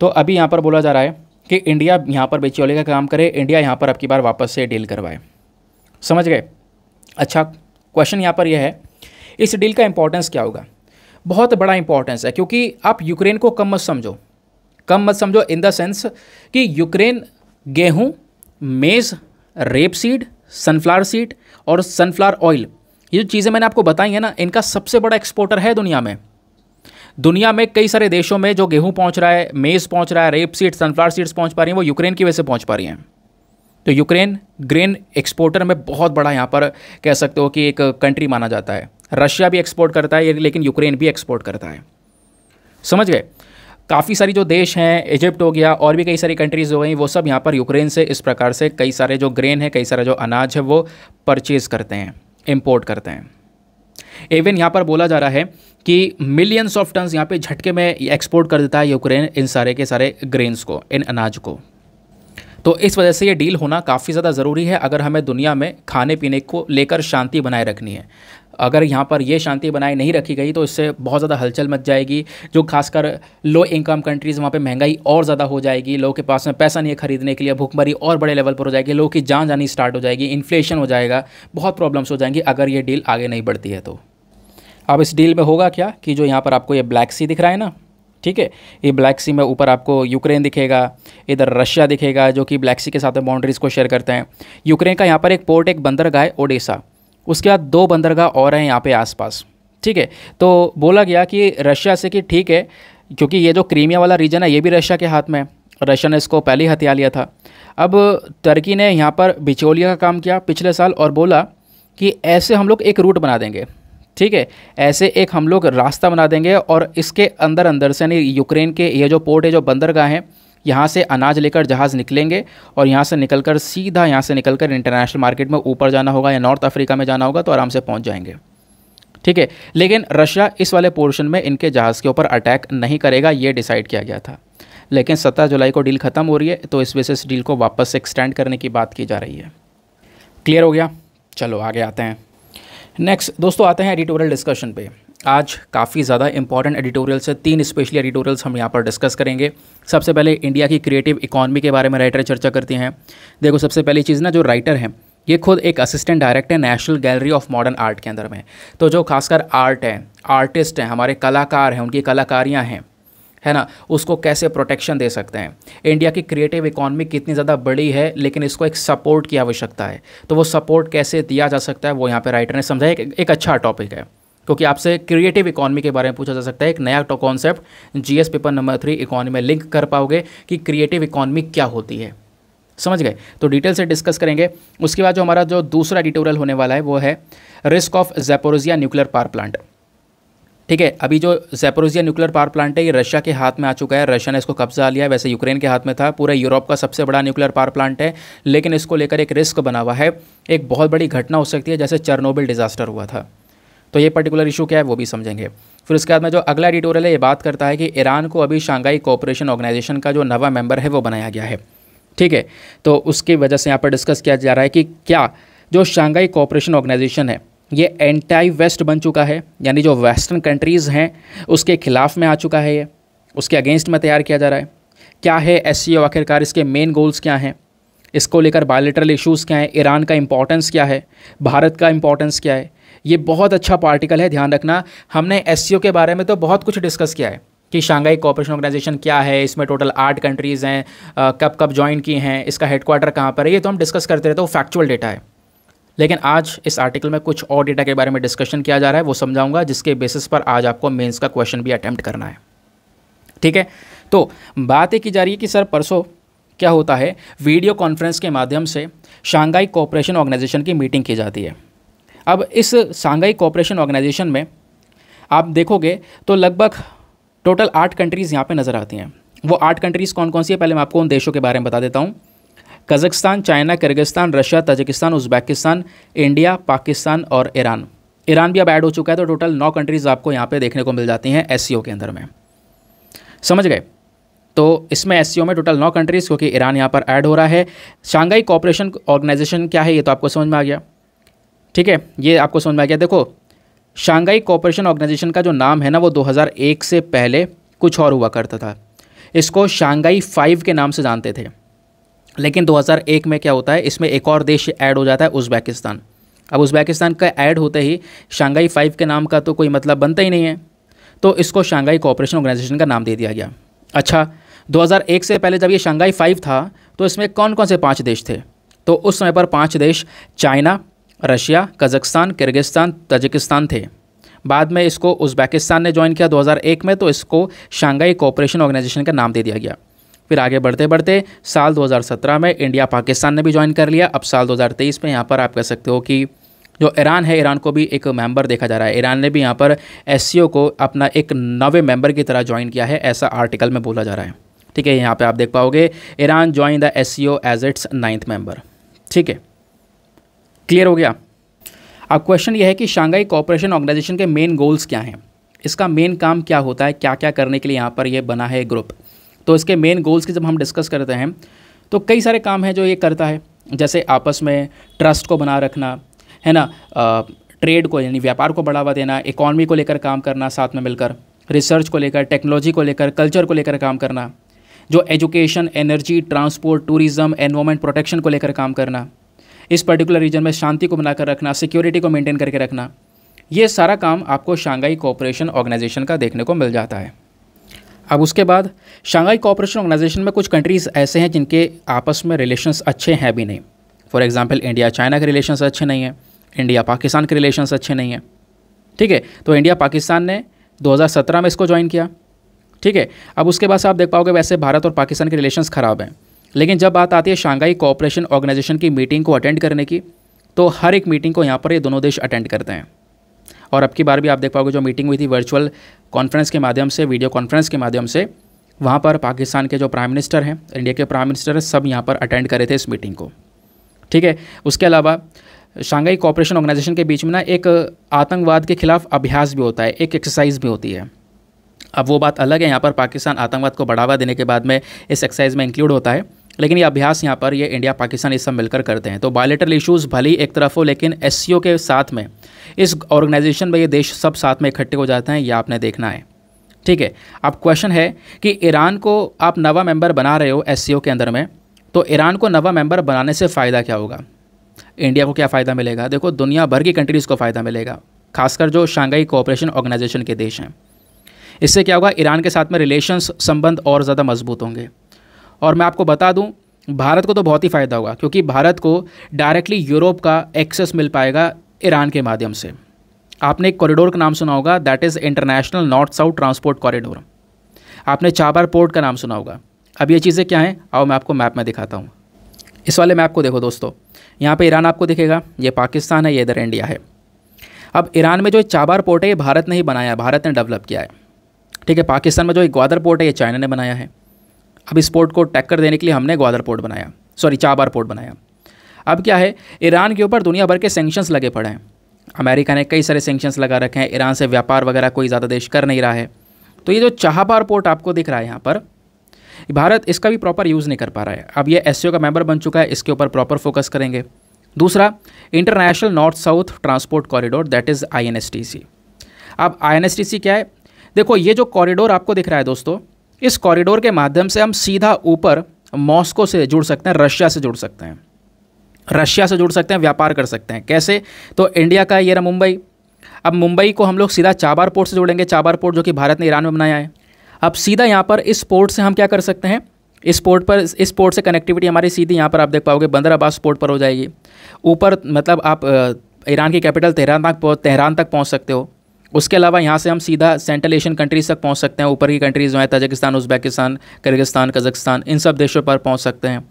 तो अभी यहाँ पर बोला जा रहा है कि इंडिया यहाँ पर बिचौलिए का काम करे, इंडिया यहाँ पर अब की बार वापस से डील करवाए। समझ गए? अच्छा, क्वेश्चन यहाँ पर यह है, इस डील का इंपॉर्टेंस क्या होगा? बहुत बड़ा इंपॉर्टेंस है, क्योंकि आप यूक्रेन को कम मत समझो इन द सेंस कि यूक्रेन गेहूँ, मेज़, रेपसीड, सनफ्लावर सीड और सनफ्लावर ऑयल, ये जो चीज़ें मैंने आपको बताई हैं ना, इनका सबसे बड़ा एक्सपोर्टर है दुनिया में। दुनिया में कई सारे देशों में जो गेहूं पहुंच रहा है, मेज़ पहुंच रहा है, रेप सीड, सनफ्लावर सीड्स पहुंच पा रही हैं, वो यूक्रेन की वजह से पहुंच पा रही हैं। तो यूक्रेन ग्रेन एक्सपोर्टर में बहुत बड़ा यहाँ पर कह सकते हो कि एक कंट्री माना जाता है। रशिया भी एक्सपोर्ट करता है, लेकिन यूक्रेन भी एक्सपोर्ट करता है। समझ गए? काफ़ी सारी जो देश हैं, इजिप्ट हो गया और भी कई सारी कंट्रीज़ हो गई, वो सब यहाँ पर यूक्रेन से इस प्रकार से कई सारे जो ग्रेन है, कई सारा जो अनाज है वो परचेज़ करते हैं, इम्पोर्ट करते हैं। इवन यहाँ पर बोला जा रहा है कि मिलियंस ऑफ टन्स यहाँ पे झटके में एक्सपोर्ट कर देता है यूक्रेन इन सारे के सारे ग्रेन्स को, इन अनाज को। तो इस वजह से ये डील होना काफ़ी ज़्यादा ज़रूरी है अगर हमें दुनिया में खाने पीने को लेकर शांति बनाए रखनी है। अगर यहाँ पर ये शांति बनाए नहीं रखी गई तो इससे बहुत ज़्यादा हलचल मच जाएगी। जो खासकर लो इनकम कंट्रीज़, वहाँ पे महंगाई और ज़्यादा हो जाएगी, लोगों के पास में पैसा नहीं है खरीदने के लिए, भूखमरी और बड़े लेवल पर हो जाएगी, लोगों की जान जानी स्टार्ट हो जाएगी, इन्फ्लेशन हो जाएगा, बहुत प्रॉब्लम्स हो जाएंगी अगर ये डील आगे नहीं बढ़ती है तो। अब इस डील में होगा क्या कि जो यहाँ पर आपको ये ब्लैक सी दिख रहा है ना, ठीक है, ये ब्लैक सी में ऊपर आपको यूक्रेन दिखेगा, इधर रशिया दिखेगा जो कि ब्लैक सी के साथ बाउंड्रीज़ को शेयर करते हैं। यूक्रेन का यहाँ पर एक पोर्ट, एक बंदरगाह है ओडेसा, उसके बाद 2 बंदरगाह और हैं यहाँ पे आसपास। ठीक है, तो बोला गया कि रशिया से कि ठीक है, क्योंकि ये जो क्रीमिया वाला रीजन है ये भी रशिया के हाथ में है, रशिया ने इसको पहले ही हथिया लिया था। अब तुर्की ने यहाँ पर बिचौलिया का काम किया पिछले साल और बोला कि ऐसे हम लोग एक रूट बना देंगे, ठीक है, ऐसे एक हम लोग रास्ता बना देंगे और इसके अंदर अंदर से यानी यूक्रेन के ये जो पोर्ट है, जो बंदरगाह है, यहाँ से अनाज लेकर जहाज़ निकलेंगे और यहाँ से निकलकर सीधा यहाँ से निकलकर इंटरनेशनल मार्केट में ऊपर जाना होगा या नॉर्थ अफ्रीका में जाना होगा तो आराम से पहुँच जाएंगे। ठीक है, लेकिन रशिया इस वाले पोर्शन में इनके जहाज़ के ऊपर अटैक नहीं करेगा, ये डिसाइड किया गया था। लेकिन 17 जुलाई को डील ख़त्म हो रही है तो इस वजह से इस डील को वापस से एक्सटेंड करने की बात की जा रही है। क्लियर हो गया? चलो आगे आते हैं। नेक्स्ट दोस्तों आते हैं एडिटोरियल डिस्कशन पे। आज काफ़ी ज़्यादा इंपॉर्टेंट एडिटोरियल से 3 स्पेशली एडिटोरियल्स हम यहाँ पर डिस्कस करेंगे। सबसे पहले इंडिया की क्रिएटिव इकॉनमी के बारे में राइटर चर्चा करते हैं। देखो सबसे पहली चीज़ ना, जो राइटर हैं ये खुद एक असिस्टेंट डायरेक्टर है national gallery of modern art के अंदर में। तो जो खासकर आर्ट है, आर्टिस्ट हैं, हमारे कलाकार हैं, उनकी कलाकारियाँ हैं, है ना, उसको कैसे प्रोटेक्शन दे सकते हैं। इंडिया की क्रिएटिव इकॉनमी कितनी ज़्यादा बड़ी है लेकिन इसको एक सपोर्ट की आवश्यकता है, तो वो सपोर्ट कैसे दिया जा सकता है वो यहाँ पे राइटर ने समझाया। एक अच्छा टॉपिक है क्योंकि आपसे क्रिएटिव इकॉनमी के बारे में पूछा जा सकता है। एक नया concept GS paper number 3 economy में लिंक कर पाओगे कि क्रिएटिव इकॉनमी क्या होती है। समझ गए? तो डिटेल से डिस्कस करेंगे। उसके बाद जो हमारा जो दूसरा एडिटोरियल होने वाला है वो है risk of Zaporizhzhia nuclear power plant. ठीक है, अभी जो ज़ैपोरिज़िया न्यूक्लियर पावर प्लांट है ये रशिया के हाथ में आ चुका है, रशिया ने इसको कब्जा लिया है। वैसे यूक्रेन के हाथ में था, पूरे यूरोप का सबसे बड़ा न्यूक्लियर पावर प्लांट है, लेकिन इसको लेकर एक रिस्क बना हुआ है। एक बहुत बड़ी घटना हो सकती है जैसे चेरनोबिल डिजास्टर हुआ था। तो ये पर्टिकुलर इशू क्या है वो भी समझेंगे। फिर उसके बाद में जो अगला एडिटोरियल है ये बात करता है कि ईरान को अभी शंघाई कोऑपरेशन ऑर्गेनाइजेशन का जो नवा मेंबर है वो बनाया गया है। ठीक है, तो उसकी वजह से यहाँ पर डिस्कस किया जा रहा है कि क्या जो शंघाई कोऑपरेशन ऑर्गेनाइजेशन है ये एंटी वेस्ट बन चुका है, यानी जो वेस्टर्न कंट्रीज़ हैं उसके खिलाफ में आ चुका है, ये उसके अगेंस्ट में तैयार किया जा रहा है। क्या है एससीओ, आखिरकार इसके मेन गोल्स क्या हैं, इसको लेकर बायलैटरल इश्यूज़ क्या हैं, ईरान का इंपॉर्टेंस क्या है, भारत का इंपॉर्टेंस क्या है। ये बहुत अच्छा पार्टिकल है, ध्यान रखना। हमने एससीओ के बारे में तो बहुत कुछ डिस्कस किया है कि शंघाई कोऑपरेशन ऑर्गेनाइजेशन क्या है, इसमें टोटल 8 कंट्रीज़ हैं, कब कब ज्वाइन की हैं, इसका हेडक्वार्टर कहाँ पर है, ये तो हम डिस्कस करते रहते हैं, वो फैक्चुअल डेटा है। लेकिन आज इस आर्टिकल में कुछ और डेटा के बारे में डिस्कशन किया जा रहा है, वो समझाऊंगा, जिसके बेसिस पर आज आपको मेंस का क्वेश्चन भी अटेम्प्ट करना है। ठीक है, तो बात ये की जा रही है कि सर परसों क्या होता है, वीडियो कॉन्फ्रेंस के माध्यम से शंघाई कोऑपरेशन ऑर्गेनाइजेशन की मीटिंग की जाती है। अब इस शंघाई कोऑपरेशन ऑर्गेनाइजेशन में आप देखोगे तो लगभग टोटल 8 कंट्रीज़ यहाँ पे नज़र आती हैं। वो 8 कंट्रीज़ कौन कौन सी है, पहले मैं आपको उन देशों के बारे में बता देता हूँ। Kazakhstan, China, Kyrgyzstan, Russia, Tajikistan, Uzbekistan, India, Pakistan और ईरान। ईरान भी अब ऐड हो चुका है, तो टोटल 9 कंट्रीज़ आपको यहाँ पे देखने को मिल जाती हैं एससीओ के अंदर में। समझ गए? तो इसमें एससीओ में टोटल 9 कंट्रीज़, क्योंकि ईरान यहाँ पर ऐड हो रहा है। शंघाई कोऑपरेशन ऑर्गेनाइजेशन क्या है ये तो आपको समझ में आ गया। ठीक है, ये आपको समझ में आ गया। देखो शंघाई कोऑपरेशन ऑर्गेनाइजेशन का जो नाम है ना वो 2001 से पहले कुछ और हुआ करता था। इसको शांघाई 5 के नाम से जानते थे, लेकिन 2001 में क्या होता है, इसमें एक और देश ऐड हो जाता है, उज़्बेकिस्तान। अब उज़्बेकिस्तान का ऐड होते ही शांघाई 5 के नाम का तो कोई मतलब बनता ही नहीं है, तो इसको शांघाई कोऑपरेशन ऑर्गेनाइजेशन का नाम दे दिया गया। अच्छा, 2001 से पहले जब ये शांघाई 5 था तो इसमें कौन कौन से 5 देश थे? तो उस समय पर 5 देश China, Russia, Kazakhstan, Kyrgyzstan, Tajikistan थे। बाद में इसको उज़्बेकिस्तान ने ज्वाइन किया 2001 में, तो इसको शांघाई कोऑपरेशन ऑर्गेनाइजेशन का नाम दे दिया गया। फिर आगे बढ़ते बढ़ते साल 2017 में इंडिया पाकिस्तान ने भी ज्वाइन कर लिया। अब साल 2023 में यहाँ पर आप कह सकते हो कि जो ईरान है, ईरान को भी एक मेंबर देखा जा रहा है। ईरान ने भी यहाँ पर एससीओ को अपना एक नवे मेंबर की तरह ज्वाइन किया है, ऐसा आर्टिकल में बोला जा रहा है। ठीक है, यहाँ पे आप देख पाओगे Iran join the SCO as its 9th member. ठीक है, क्लियर हो गया। अब क्वेश्चन ये है कि शांघाई कोऑपरेशन ऑर्गेनाइजेशन के मेन गोल्स क्या हैं, इसका मेन काम क्या होता है, क्या क्या करने के लिए यहाँ पर ये बना है ग्रुप। तो इसके मेन गोल्स की जब हम डिस्कस करते हैं तो कई सारे काम हैं जो ये करता है, जैसे आपस में ट्रस्ट को बना रखना है ना, ट्रेड को यानी व्यापार को बढ़ावा देना, इकॉनमी को लेकर काम करना साथ में मिलकर, रिसर्च को लेकर, टेक्नोलॉजी को लेकर, कल्चर को लेकर काम करना, जो education, energy, transport, tourism, environment protection को लेकर काम करना, इस पर्टिकुलर रीजन में शांति को बनाकर रखना, सिक्योरिटी को मेंटेन करके रखना, ये सारा काम आपको शांघाई कोऑपरेशन ऑर्गेनाइजेशन का देखने को मिल जाता है। अब उसके बाद शांघाई कोऑपरेशन ऑर्गेनाइजेशन में कुछ कंट्रीज़ ऐसे हैं जिनके आपस में रिलेशंस अच्छे हैं भी नहीं। फॉर एग्जांपल इंडिया चाइना के रिलेशंस अच्छे नहीं हैं, इंडिया पाकिस्तान के रिलेशंस अच्छे नहीं हैं। ठीक है, तो इंडिया पाकिस्तान ने 2017 में इसको ज्वाइन किया। ठीक है, अब उसके बाद से आप देख पाओगे वैसे भारत और पाकिस्तान के रिलेशंस ख़राब हैं, लेकिन जब बात आती है शांघाई कोऑपरेशन ऑर्गेनाइजेशन की मीटिंग को अटेंड करने की, तो हर एक मीटिंग को यहाँ पर ये दोनों देश अटेंड करते हैं। और अब की बार भी आप देख पाओगे जो मीटिंग हुई थी वर्चुअल कॉन्फ्रेंस के माध्यम से, वीडियो कॉन्फ्रेंस के माध्यम से, वहाँ पर पाकिस्तान के जो प्राइम मिनिस्टर हैं, इंडिया के प्राइम मिनिस्टर हैं, सब यहाँ पर अटेंड करे थे इस मीटिंग को। ठीक है, उसके अलावा शांघाई कोऑपरेशन ऑर्गेनाइजेशन के बीच में ना एक आतंकवाद के खिलाफ अभ्यास भी होता है, एक एक्सरसाइज भी होती है। अब वो बात अलग है, यहाँ पर पाकिस्तान आतंकवाद को बढ़ावा देने के बाद में इस एक्सरसाइज में इंक्लूड होता है, लेकिन ये अभ्यास यहाँ पर ये इंडिया पाकिस्तान ये सब मिलकर करते हैं। तो बायलैटरल इश्यूज़ भले ही एक तरफ हो, लेकिन एससीओ के साथ में इस ऑर्गेनाइजेशन में ये देश सब साथ में इकट्ठे हो जाते हैं, ये आपने देखना है। ठीक है, अब क्वेश्चन है कि ईरान को आप नवा मेंबर बना रहे हो एससीओ के अंदर में, तो ईरान को नवा मेंबर बनाने से फ़ायदा क्या होगा, इंडिया को क्या फ़ायदा मिलेगा? देखो, दुनिया भर की कंट्रीज़ को फ़ायदा मिलेगा, खासकर जो शांघाई कोऑपरेशन ऑर्गेनाइजेशन के देश हैं। इससे क्या होगा, ईरान के साथ में रिलेशंस, संबंध और ज़्यादा मजबूत होंगे। और मैं आपको बता दूं, भारत को तो बहुत ही फ़ायदा होगा, क्योंकि भारत को डायरेक्टली यूरोप का एक्सेस मिल पाएगा ईरान के माध्यम से। आपने एक कॉरिडोर का नाम सुना होगा, that is international north south transport corridor. आपने चाबार पोर्ट का नाम सुना होगा। अब ये चीज़ें क्या हैं, आओ मैं आपको मैप में दिखाता हूँ। इस वाले मैप को देखो दोस्तों, यहाँ पे ईरान आपको दिखेगा, ये पाकिस्तान है, ये इधर इंडिया है। अब ईरान में जो चाबार पोर्ट है ये भारत ने ही बनाया है, भारत ने डेवलप किया है। ठीक है, पाकिस्तान में जो एक ग्वादर पोर्ट है ये चाइना ने बनाया है। अब इस पोर्ट को टक्कर देने के लिए हमने ग्वादर पोर्ट बनाया, चाबार पोर्ट बनाया। अब क्या है, ईरान के ऊपर दुनिया भर के सैंक्शंस लगे पड़े हैं। अमेरिका ने कई सारे सैंक्शंस लगा रखे हैं, ईरान से व्यापार वगैरह कोई ज़्यादा देश कर नहीं रहा है। तो ये जो चाबार पोर्ट आपको दिख रहा है यहाँ पर, भारत इसका भी प्रॉपर यूज़ नहीं कर पा रहा है। अब ये एससीओ का मेंबर बन चुका है, इसके ऊपर प्रॉपर फोकस करेंगे। दूसरा, international north south transport corridor, that is INSTC। अब INSTC क्या है, देखो ये जो कॉरिडोर आपको दिख रहा है दोस्तों, इस कॉरिडोर के माध्यम से हम सीधा ऊपर मॉस्को से जुड़ सकते हैं, रशिया से जुड़ सकते हैं, व्यापार कर सकते हैं। कैसे, तो इंडिया का ये रहा मुंबई। अब मुंबई को हम लोग सीधा चाबार पोर्ट से जोड़ेंगे, चाबार पोर्ट जो कि भारत ने ईरान में बनाया है। अब सीधा यहाँ पर इस पोर्ट से हम क्या कर सकते हैं, इस पोर्ट से कनेक्टिविटी हमारी सीधी यहाँ पर आप देख पाओगे बंदर अब्बास पोर्ट पर हो जाएगी। ऊपर मतलब आप ईरान की कैपिटल तेहरान तक पहुँच सकते हो। उसके अलावा यहाँ से हम सीधा सेंट्रल एशियन कंट्रीज़ तक पहुँच सकते हैं। ऊपर की कंट्रीज़ जो है तजिकिस्तान, उज़्बेकिस्तान, किर्गिस्तान, कजाकिस्तान, इन सब देशों पर पहुँच सकते हैं।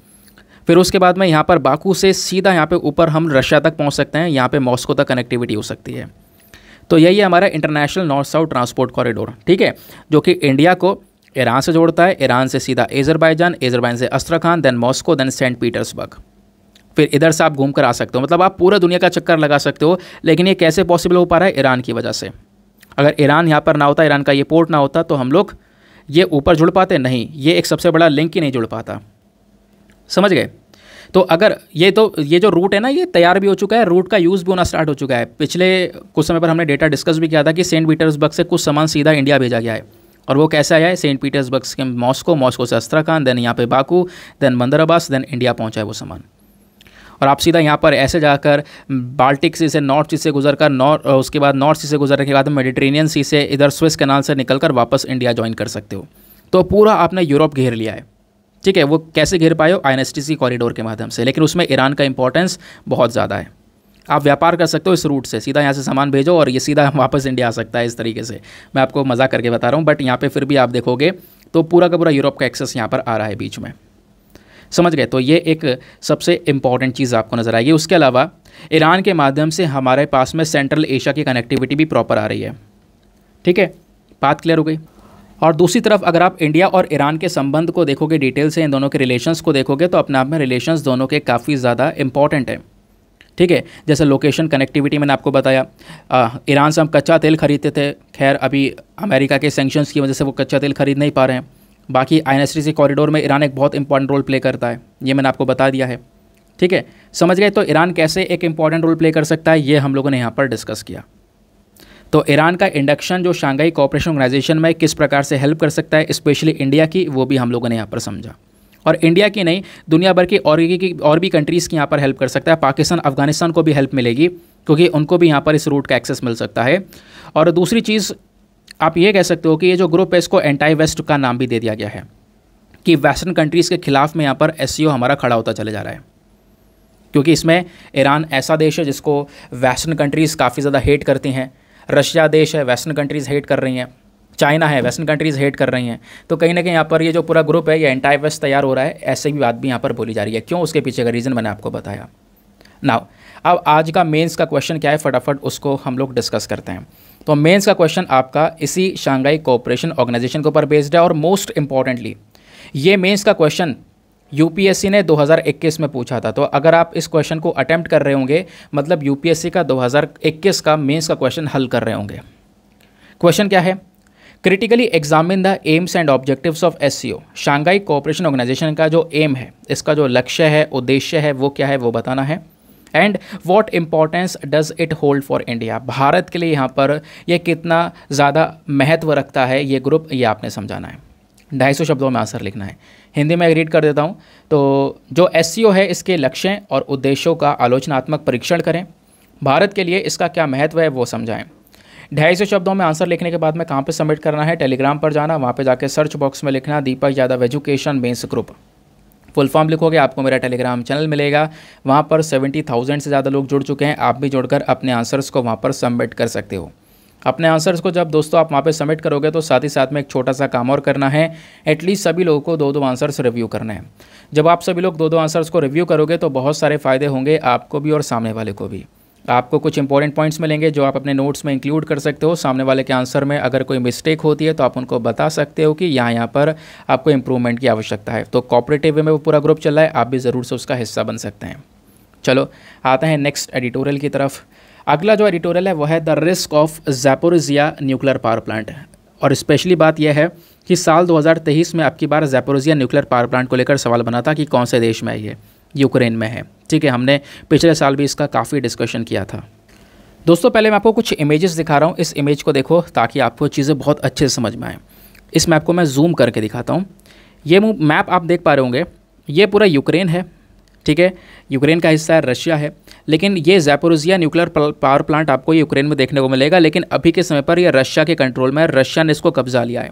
फिर उसके बाद में यहाँ पर बाकू से सीधा यहाँ पे ऊपर हम रशिया तक पहुँच सकते हैं, यहाँ पे मॉस्को तक कनेक्टिविटी हो सकती है। तो यही है हमारा international north south transport corridor, ठीक है, जो कि इंडिया को ईरान से जोड़ता है, ईरान से सीधा एज़रबाईजान से Astrakhan, then Moscow, then Saint Petersburg. फिर इधर से आप घूम कर आ सकते हो, मतलब आप पूरा दुनिया का चक्कर लगा सकते हो। लेकिन ये कैसे पॉसिबल हो पा रहा है, ईरान की वजह से। अगर ईरान यहाँ पर ना होता, ईरान का ये पोर्ट ना होता, तो हम लोग ये ऊपर जुड़ पाते नहीं, ये एक सबसे बड़ा लिंक ही नहीं जुड़ पाता। समझ गए? तो अगर ये जो रूट है ना, ये तैयार भी हो चुका है, रूट का यूज़ भी होना स्टार्ट हो चुका है। पिछले कुछ समय पर हमने डेटा डिस्कस भी किया था कि सेंट पीटर्सबर्ग से कुछ सामान सीधा इंडिया भेजा गया है, और वो कैसे आया है, सेंट पीटर्सबर्ग से मॉस्को, मॉस्को से अस्त्राखान, देन यहाँ पे बाकू, देन बंदरअब्बास, देन इंडिया पहुँचा है वो सामान। और आप सीधा यहाँ पर ऐसे जाकर बाल्टिक सी से, नॉर्थ सी से गुजरकर उसके बाद नॉर्थ सी से गुजरने के बाद मेडिटेरेनियन सी से इधर स्विस कैनाल से निकलकर वापस इंडिया ज्वाइन कर सकते हो। तो पूरा आपने यूरोप घेर लिया है, ठीक है। वो कैसे घेर पाए हो, INSTC कॉरिडोर के माध्यम से, लेकिन उसमें ईरान का इंपॉर्टेंस बहुत ज़्यादा है। आप व्यापार कर सकते हो इस रूट से, सीधा यहाँ से सामान भेजो और ये सीधा वापस इंडिया आ सकता है इस तरीके से। मैं आपको मजाक करके बता रहा हूँ, बट यहाँ पे फिर भी आप देखोगे तो पूरा का पूरा यूरोप का एक्सेस यहाँ पर आ रहा है बीच में, समझ गए। तो ये एक सबसे इंपॉर्टेंट चीज़ आपको नज़र आएगी। उसके अलावा ईरान के माध्यम से हमारे पास में सेंट्रल एशिया की कनेक्टिविटी भी प्रॉपर आ रही है, ठीक है, बात क्लियर हो गई। और दूसरी तरफ अगर आप इंडिया और ईरान के संबंध को देखोगे डिटेल से, इन दोनों के रिलेशंस को देखोगे तो अपने आप में रिलेशंस दोनों के काफ़ी ज़्यादा इंपॉर्टेंट है, ठीक है। जैसे लोकेशन कनेक्टिविटी मैंने आपको बताया, ईरान से हम कच्चा तेल खरीदते थे, खैर अभी अमेरिका के सैंक्शंस की वजह से वो कच्चा तेल खरीद नहीं पा रहे हैं। बाकी INSTC कॉरिडोर में ईरान एक बहुत इंपॉर्टेंट रोल प्ले करता है, ये मैंने आपको बता दिया है, ठीक है, समझ गए। तो ईरान कैसे एक इंपॉर्टेंट रोल प्ले कर सकता है, ये हम लोगों ने यहाँ पर डिस्कस किया। तो ईरान का इंडक्शन जो शंघाई कोऑपरेशन ऑर्गेनाइजेशन में किस प्रकार से हेल्प कर सकता है, स्पेशली इंडिया की, वो भी हम लोगों ने यहाँ पर समझा। और इंडिया की नहीं, दुनिया भर की और भी कंट्रीज़ की यहाँ पर हेल्प कर सकता है। पाकिस्तान, अफगानिस्तान को भी हेल्प मिलेगी क्योंकि उनको भी यहाँ पर इस रूट का एक्सेस मिल सकता है। और दूसरी चीज़ आप ये कह सकते हो कि ये जो ग्रुप है इसको एंटी वेस्ट का नाम भी दे दिया गया है कि वेस्टर्न कंट्रीज़ के खिलाफ में यहाँ पर SCO हमारा खड़ा होता चले जा रहा है, क्योंकि इसमें ईरान ऐसा देश है जिसको वेस्टर्न कंट्रीज़ काफ़ी ज़्यादा हेट करती हैं। रशिया देश है, वेस्टर्न कंट्रीज़ हेट कर रही हैं। चाइना है, वेस्टर्न कंट्रीज़ हेट कर रही हैं। तो कहीं ना कहीं यहाँ पर ये जो पूरा ग्रुप है ये एंटी वेस्ट तैयार हो रहा है, ऐसे भी बात भी यहाँ पर बोली जा रही है। क्यों, उसके पीछे का रीज़न मैंने आपको बताया। नाउ अब आज का मेंस का क्वेश्चन क्या है, फटाफट उसको हम लोग डिस्कस करते हैं। तो मेंस का क्वेश्चन आपका इसी शंघाई कोऑपरेशन ऑर्गेनाइजेशन के ऊपर बेस्ड है। और मोस्ट इंपॉर्टेंटली ये मेंस का क्वेश्चन UPSC ने 2021 में पूछा था। तो अगर आप इस क्वेश्चन को अटेम्प्ट कर रहे होंगे मतलब UPSC का 2021 का मेंस का क्वेश्चन हल कर रहे होंगे। क्वेश्चन क्या है, critically examine the aims and objectives of SCO। Shanghai cooperation organisation का जो एम है, इसका जो लक्ष्य है, उद्देश्य है, वो क्या है वो बताना है। And what importance does it hold for India, Bharat के लिए यहाँ पर यह कितना ज़्यादा महत्व रखता है ये ग्रुप, ये आपने समझाना है। 250 शब्दों में आंसर लिखना है। हिंदी में रीड कर देता हूँ। तो जो SCO है इसके लक्ष्य और उद्देश्यों का आलोचनात्मक परीक्षण करें, भारत के लिए इसका क्या महत्व है वो समझाएं। 250 शब्दों में आंसर लिखने के बाद में कहाँ पे सबमिट करना है, टेलीग्राम पर जाना, वहाँ पे जाके सर्च बॉक्स में लिखना Deepak Yadav education mains group, full form लिखोगे आपको मेरा टेलीग्राम चैनल मिलेगा। वहाँ पर 70,000 से ज़्यादा लोग जुड़ चुके हैं। आप भी जुड़कर अपने आंसर्स को वहाँ पर सबमिट कर सकते हो। अपने आंसर्स को जब दोस्तों आप वहाँ पे सबमिट करोगे तो साथ ही साथ में एक छोटा सा काम और करना है, एटलीस्ट सभी लोगों को 2-2 आंसर्स रिव्यू करने हैं। जब आप सभी लोग 2-2 आंसर्स को रिव्यू करोगे तो बहुत सारे फ़ायदे होंगे आपको भी और सामने वाले को भी। आपको कुछ इंपॉर्टेंट पॉइंट्स मिलेंगे जो आप अपने नोट्स में इंक्लूड कर सकते हो। सामने वाले के आंसर में अगर कोई मिस्टेक होती है तो आप उनको बता सकते हो कि यहाँ पर आपको इंप्रूवमेंट की आवश्यकता है। तो कोऑपरेटिव वे में वो पूरा ग्रुप चल रहा है, आप भी ज़रूर से उसका हिस्सा बन सकते हैं। चलो आते हैं नेक्स्ट एडिटोरियल की तरफ। अगला जो एडिटोरियल है वो है the risk of Zaporizhzhia nuclear power plant. और स्पेशली बात यह है कि साल 2023 में अब की बार ज़ैपोरिज़िया न्यूक्लियर पावर प्लांट को लेकर सवाल बना था कि कौन से देश में है ये, यूक्रेन में है, ठीक है। हमने पिछले साल भी इसका काफ़ी डिस्कशन किया था। दोस्तों पहले मैं आपको कुछ इमेजेस दिखा रहा हूँ, इस इमेज को देखो ताकि आपको चीज़ें बहुत अच्छे से समझ में आए। इस मैप को मैं जूम करके दिखाता हूँ। ये मैप आप देख पा रहे होंगे, ये पूरा यूक्रेन है, ठीक है। यूक्रेन का हिस्सा है, रशिया है, लेकिन ये ज़ैपोरिज़िया न्यूक्लियर पावर प्लांट आपको यूक्रेन में देखने को मिलेगा। लेकिन अभी के समय पर ये रशिया के कंट्रोल में है, रशिया ने इसको कब्जा लिया है।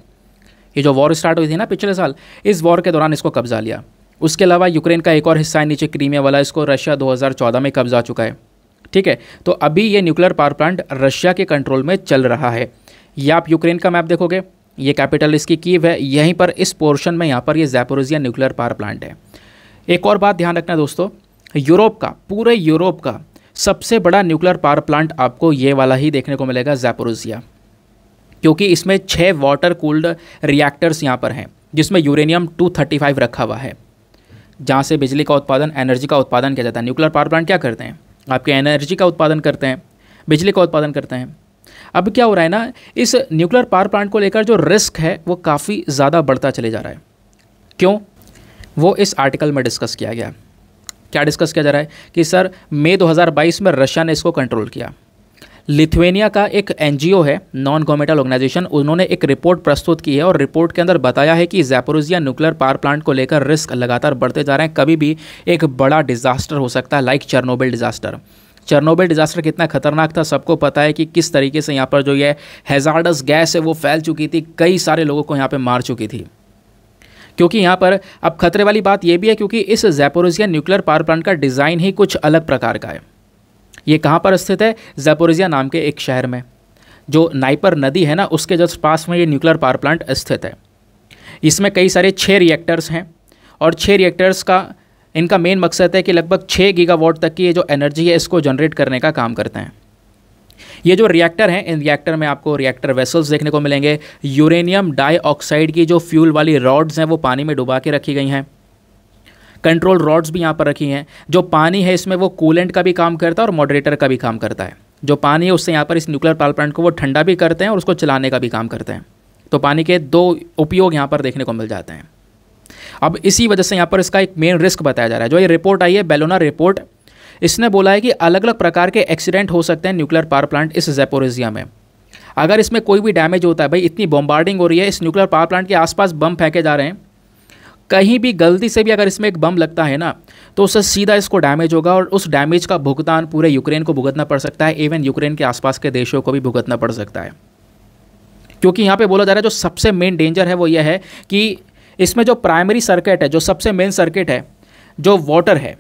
ये जो वॉर स्टार्ट हुई थी ना पिछले साल, इस वॉर के दौरान इसको कब्जा लिया। उसके अलावा यूक्रेन का एक और हिस्सा है नीचे क्रीमिया वाला, इसको रशिया 2014 में कब्जा चुका है, ठीक है। तो अभी ये न्यूक्लियर पावर प्लांट रशिया के कंट्रोल में चल रहा है। ये आप यूक्रेन का मैप देखोगे, ये कैपिटल इसकी कीव है, यहीं पर इस पोर्शन में यहाँ पर ये ज़ैपोरिज़िया न्यूक्लियर पावर प्लांट है। एक और बात ध्यान रखना दोस्तों, यूरोप का, पूरे यूरोप का सबसे बड़ा न्यूक्लियर पावर प्लांट आपको ये वाला ही देखने को मिलेगा, ज़ैपोरिज़िया, क्योंकि इसमें 6 वाटर कूल्ड रिएक्टर्स यहाँ पर हैं जिसमें यूरेनियम 235 रखा हुआ है, जहाँ से बिजली का उत्पादन, एनर्जी का उत्पादन किया जाता है। न्यूक्लियर पावर प्लांट क्या करते हैं, आपके एनर्जी का उत्पादन करते हैं, बिजली का उत्पादन करते हैं। अब क्या हो रहा है ना, इस न्यूक्लियर पावर प्लांट को लेकर जो रिस्क है वो काफ़ी ज़्यादा बढ़ता चले जा रहा है। क्यों, वो इस आर्टिकल में डिस्कस किया गया। क्या डिस्कस किया जा रहा है कि सर मई 2022 में रशिया ने इसको कंट्रोल किया, लिथुएनिया का एक एनजीओ है, नॉन गवर्नमेंटल ऑर्गेनाइजेशन, उन्होंने एक रिपोर्ट प्रस्तुत की है और रिपोर्ट के अंदर बताया है कि ज़ैपोरिज़िया न्यूक्लियर पावर प्लांट को लेकर रिस्क लगातार बढ़ते जा रहे हैं। कभी भी एक बड़ा डिजास्टर हो सकता है, like Chernobyl disaster. Chernobyl disaster कितना खतरनाक था सबको पता है कि किस तरीके से यहाँ पर जो ये हैजार्डस गैस है वो फैल चुकी थी, कई सारे लोगों को यहाँ पर मार चुकी थी। क्योंकि यहाँ पर अब खतरे वाली बात यह भी है क्योंकि इस ज़ैपोरिज़िया न्यूक्लियर पावर प्लांट का डिज़ाइन ही कुछ अलग प्रकार का है। ये कहाँ पर स्थित है? ज़ैपोरिज़िया नाम के एक शहर में, जो नाइपर नदी है ना उसके जस्ट पास में ये न्यूक्लियर पावर प्लांट स्थित है। इसमें कई सारे 6 रिएक्टर्स हैं और 6 रिएक्टर्स का इनका मेन मकसद है कि लगभग 6 गीगावाट तक की ये जो एनर्जी है इसको जनरेट करने का काम करते हैं। ये जो रिएक्टर हैं, इन रिएक्टर में आपको रिएक्टर वेसल्स देखने को मिलेंगे। यूरेनियम डाइऑक्साइड की जो फ्यूल वाली रॉड्स हैं वो पानी में डुबा के रखी गई हैं। कंट्रोल रॉड्स भी यहाँ पर रखी हैं। जो पानी है इसमें वो कूलेंट का भी काम करता है और मॉडरेटर का भी काम करता है। जो पानी है उससे यहाँ पर इस न्यूक्लियर पावर प्लांट को वो ठंडा भी करते हैं और उसको चलाने का भी काम करते हैं। तो पानी के 2 उपयोग यहाँ पर देखने को मिल जाते हैं। अब इसी वजह से यहाँ पर इसका एक मेन रिस्क बताया जा रहा है। जो ये रिपोर्ट आई है, बेलोना रिपोर्ट, इसने बोला है कि अलग अलग प्रकार के एक्सीडेंट हो सकते हैं न्यूक्लियर पावर प्लांट इस ज़ैपोरिज़िया में। अगर इसमें कोई भी डैमेज होता है, भाई इतनी बॉम्बार्डिंग हो रही है, इस न्यूक्लियर पावर प्लांट के आसपास बम फेंके जा रहे हैं, कहीं भी गलती से भी अगर इसमें एक बम लगता है ना तो उससे सीधा इसको डैमेज होगा और उस डैमेज का भुगतान पूरे यूक्रेन को भुगतना पड़ सकता है। इवन यूक्रेन के आसपास के देशों को भी भुगतना पड़ सकता है। क्योंकि यहाँ पे बोला जा रहा है जो सबसे मेन डेंजर है वो यह है कि इसमें जो प्राइमरी सर्किट है, जो सबसे मेन सर्किट है, जो वाटर है,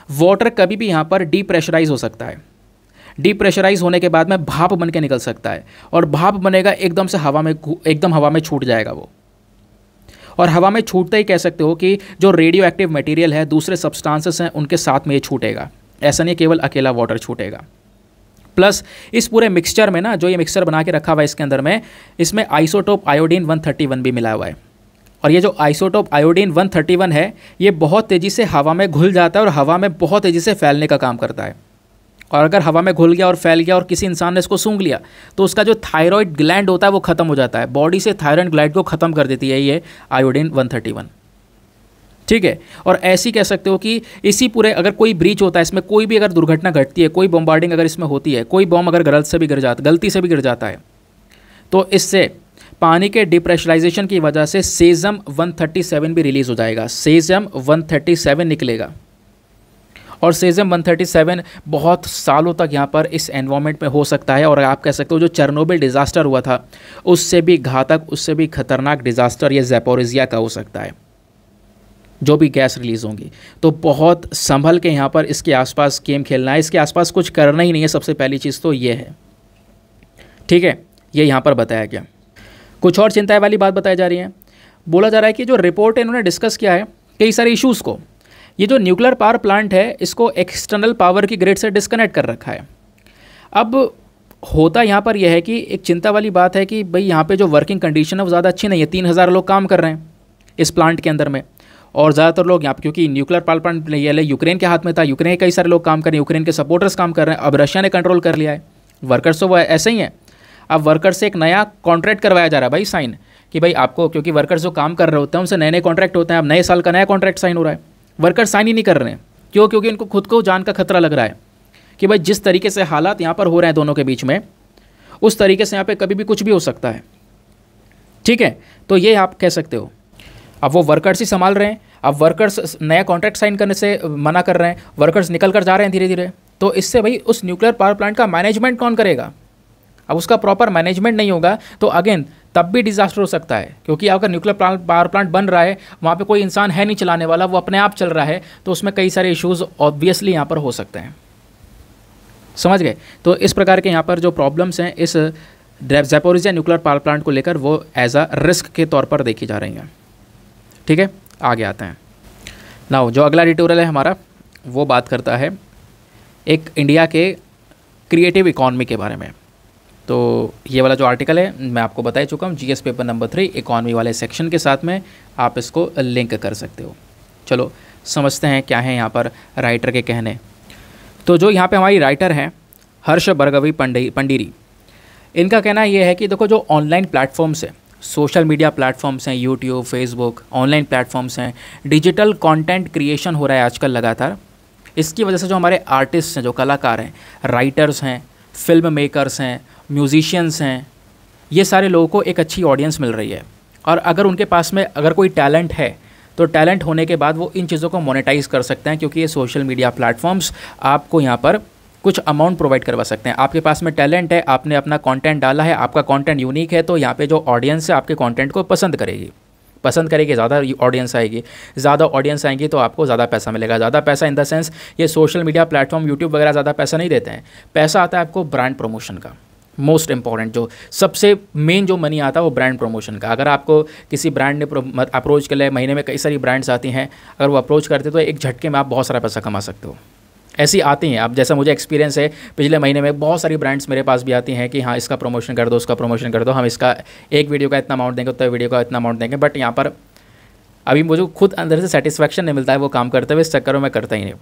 वाटर कभी भी यहाँ पर डीप्रेशराइज हो सकता है। डीप्रेशराइज होने के बाद में भाप बन के निकल सकता है और भाप बनेगा एकदम से एकदम हवा में छूट जाएगा वो। और हवा में छूटते ही कह सकते हो कि जो रेडियो एक्टिव मटेरियल है, दूसरे सब्सटेंसेस हैं, उनके साथ में ये छूटेगा। ऐसा नहीं केवल अकेला वाटर छूटेगा। प्लस इस पूरे मिक्सचर में ना, जो ये मिक्सचर बना के रखा हुआ है इसके अंदर में, इसमें आइसोटोप आयोडीन 131 भी मिला हुआ है। और ये जो आइसोटोप आयोडीन 131 है ये बहुत तेज़ी से हवा में घुल जाता है और हवा में बहुत तेज़ी से फैलने का काम करता है। और अगर हवा में घुल गया और फैल गया और किसी इंसान ने इसको सूंघ लिया तो उसका जो थायराइड ग्लैंड होता है वो ख़त्म हो जाता है। बॉडी से थायराइड ग्लैंड को ख़त्म कर देती है ये आयोडीन 131। ठीक है। और ऐसी कह सकते हो कि इसी पूरे, अगर कोई ब्रीच होता है इसमें, कोई भी अगर दुर्घटना घटती है, कोई बॉम्बार्डिंग अगर इसमें होती है, कोई बॉम्ब अगर गलती से भी गिर जाता है, तो इससे पानी के डिप्रेशराइजेशन की वजह से सेज़ियम 137 भी रिलीज़ हो जाएगा। सेज़ियम 137 निकलेगा और सेज़ियम 137 बहुत सालों तक यहाँ पर इस एनवायरनमेंट में हो सकता है। और आप कह सकते हो जो चेरनोबिल डिज़ास्टर हुआ था उससे भी घातक, उससे भी खतरनाक डिज़ास्टर ये ज़ैपोरिज़िया का हो सकता है, जो भी गैस रिलीज़ होंगी। तो बहुत संभल के यहाँ पर इसके आसपास गेम खेलना है, इसके आसपास कुछ करना ही नहीं है। सबसे पहली चीज़ तो ये है। ठीक है, ये यहाँ पर बताया गया। कुछ और चिंता वाली बात बताई जा रही है। बोला जा रहा है कि जो रिपोर्ट है इन्होंने डिस्कस किया है कई सारे इश्यूज़ को। ये जो न्यूक्लियर पावर प्लांट है इसको एक्सटर्नल पावर की ग्रिड से डिस्कनेक्ट कर रखा है। अब होता यहाँ पर यह है कि एक चिंता वाली बात है कि भाई यहाँ पे जो वर्किंग कंडीशन है वो ज़्यादा अच्छी नहीं है। 3000 लोग काम कर रहे हैं इस प्लांट के अंदर में, और ज़्यादातर लोग यहाँ पर, क्योंकि न्यूक्लियर पावर प्लांट ये यूक्रेन के हाथ में था, यूक्रेन के कई सारे लोग काम कर रहे हैं, यूक्रेन के सपोर्टर्स काम कर रहे हैं। अब रशिया ने कंट्रोल कर लिया है। वर्कर्स तो वो ऐसे ही हैं। अब वर्कर्स से एक नया कॉन्ट्रैक्ट करवाया जा रहा है भाई साइन, कि भाई आपको, क्योंकि वर्कर्स जो काम कर रहे होते हैं उनसे नए नए कॉन्ट्रैक्ट होते हैं। अब नए साल का नया कॉन्ट्रैक्ट साइन हो रहा है, वर्कर साइन ही नहीं कर रहे हैं। क्यों? क्योंकि इनको खुद को जान का खतरा लग रहा है कि भाई जिस तरीके से हालात यहाँ पर हो रहे हैं दोनों के बीच में, उस तरीके से यहाँ पे कभी भी कुछ भी हो सकता है। ठीक है, तो ये आप कह सकते हो। अब वो वर्कर्स ही संभाल रहे हैं। अब वर्कर्स नया कॉन्ट्रैक्ट साइन करने से मना कर रहे हैं, वर्कर्स निकल कर जा रहे हैं धीरे धीरे। तो इससे भाई उस न्यूक्लियर पावर प्लांट का मैनेजमेंट कौन करेगा? अब उसका प्रॉपर मैनेजमेंट नहीं होगा तो अगेन तब भी डिजास्टर हो सकता है। क्योंकि अगर न्यूक्लियर पावर प्लांट बन रहा है, वहाँ पे कोई इंसान है नहीं चलाने वाला, वो अपने आप चल रहा है, तो उसमें कई सारे इश्यूज ऑब्वियसली यहाँ पर हो सकते हैं। समझ गए? तो इस प्रकार के यहाँ पर जो प्रॉब्लम्स हैं इस ज़ैपोरिज़िया न्यूक्लियर पावर प्लांट को लेकर, वो एज अ रिस्क के तौर पर देखी जा रही हैं। ठीक है, आगे आते हैं। नाउ जो अगला एडिटोरियल है हमारा, वो बात करता है एक इंडिया के क्रिएटिव इकॉनमी के बारे में। तो ये वाला जो आर्टिकल है मैं आपको बता चुका हूँ, जीएस पेपर नंबर 3 इकॉनमी वाले सेक्शन के साथ में आप इसको लिंक कर सकते हो। चलो समझते हैं क्या है यहाँ पर राइटर के कहने। तो जो यहाँ पे हमारी राइटर हैं हर्ष भार्गवी पंडीरी, इनका कहना ये है कि देखो जो ऑनलाइन प्लेटफॉर्म्स हैं, सोशल मीडिया प्लेटफॉर्म्स हैं, यूट्यूब, फेसबुक, ऑनलाइन प्लेटफॉर्म्स हैं, डिजिटल कंटेंट क्रिएशन हो रहा है आजकल लगातार। इसकी वजह से जो हमारे आर्टिस्ट हैं, जो कलाकार हैं, राइटर्स हैं, फिल्म मेकर्स हैं, म्यूजिशियंस हैं, ये सारे लोगों को एक अच्छी ऑडियंस मिल रही है। और अगर उनके पास में अगर कोई टैलेंट है तो टैलेंट होने के बाद वो इन चीज़ों को मोनेटाइज कर सकते हैं, क्योंकि ये सोशल मीडिया प्लेटफॉर्म्स आपको यहाँ पर कुछ अमाउंट प्रोवाइड करवा सकते हैं। आपके पास में टैलेंट है, आपने अपना कंटेंट डाला है, आपका कंटेंट यूनिक है, तो यहाँ पे जो ऑडियंस है आपके कंटेंट को पसंद करेगी, ज़्यादा ऑडियंस आएगी, ज़्यादा ऑडियंस आएंगी तो आपको ज़्यादा पैसा मिलेगा। ज़्यादा पैसा इन द सेंस ये सोशल मीडिया प्लेटफॉर्म यूट्यूब वगैरह ज़्यादा पैसा नहीं देते हैं, पैसा आता है आपको ब्रांड प्रमोशन का। मोस्ट इंपॉर्टेंट जो सबसे मेन जो मनी आता है वो ब्रांड प्रमोशन का। अगर आपको किसी ब्रांड ने अप्रोच कर लिया, महीने में कई सारी ब्रांड्स आती हैं, अगर वो अप्रोच करते तो एक झटके में आप बहुत सारा पैसा कमा सकते हो। ऐसी आती हैं, अब जैसा मुझे एक्सपीरियंस है पिछले महीने में बहुत सारी ब्रांड्स मेरे पास भी आती हैं कि हाँ इसका प्रमोशन कर दो, उसका प्रमोशन कर दो, हम इसका एक वीडियो का इतना अमाउंट देंगे, तो वीडियो का इतना अमाउंट देंगे। बट यहाँ पर अभी मुझे खुद अंदर से सेटिस्फैक्शन नहीं मिलता है वो काम करते हुए, इस चक्कर में मैं करता ही नहीं।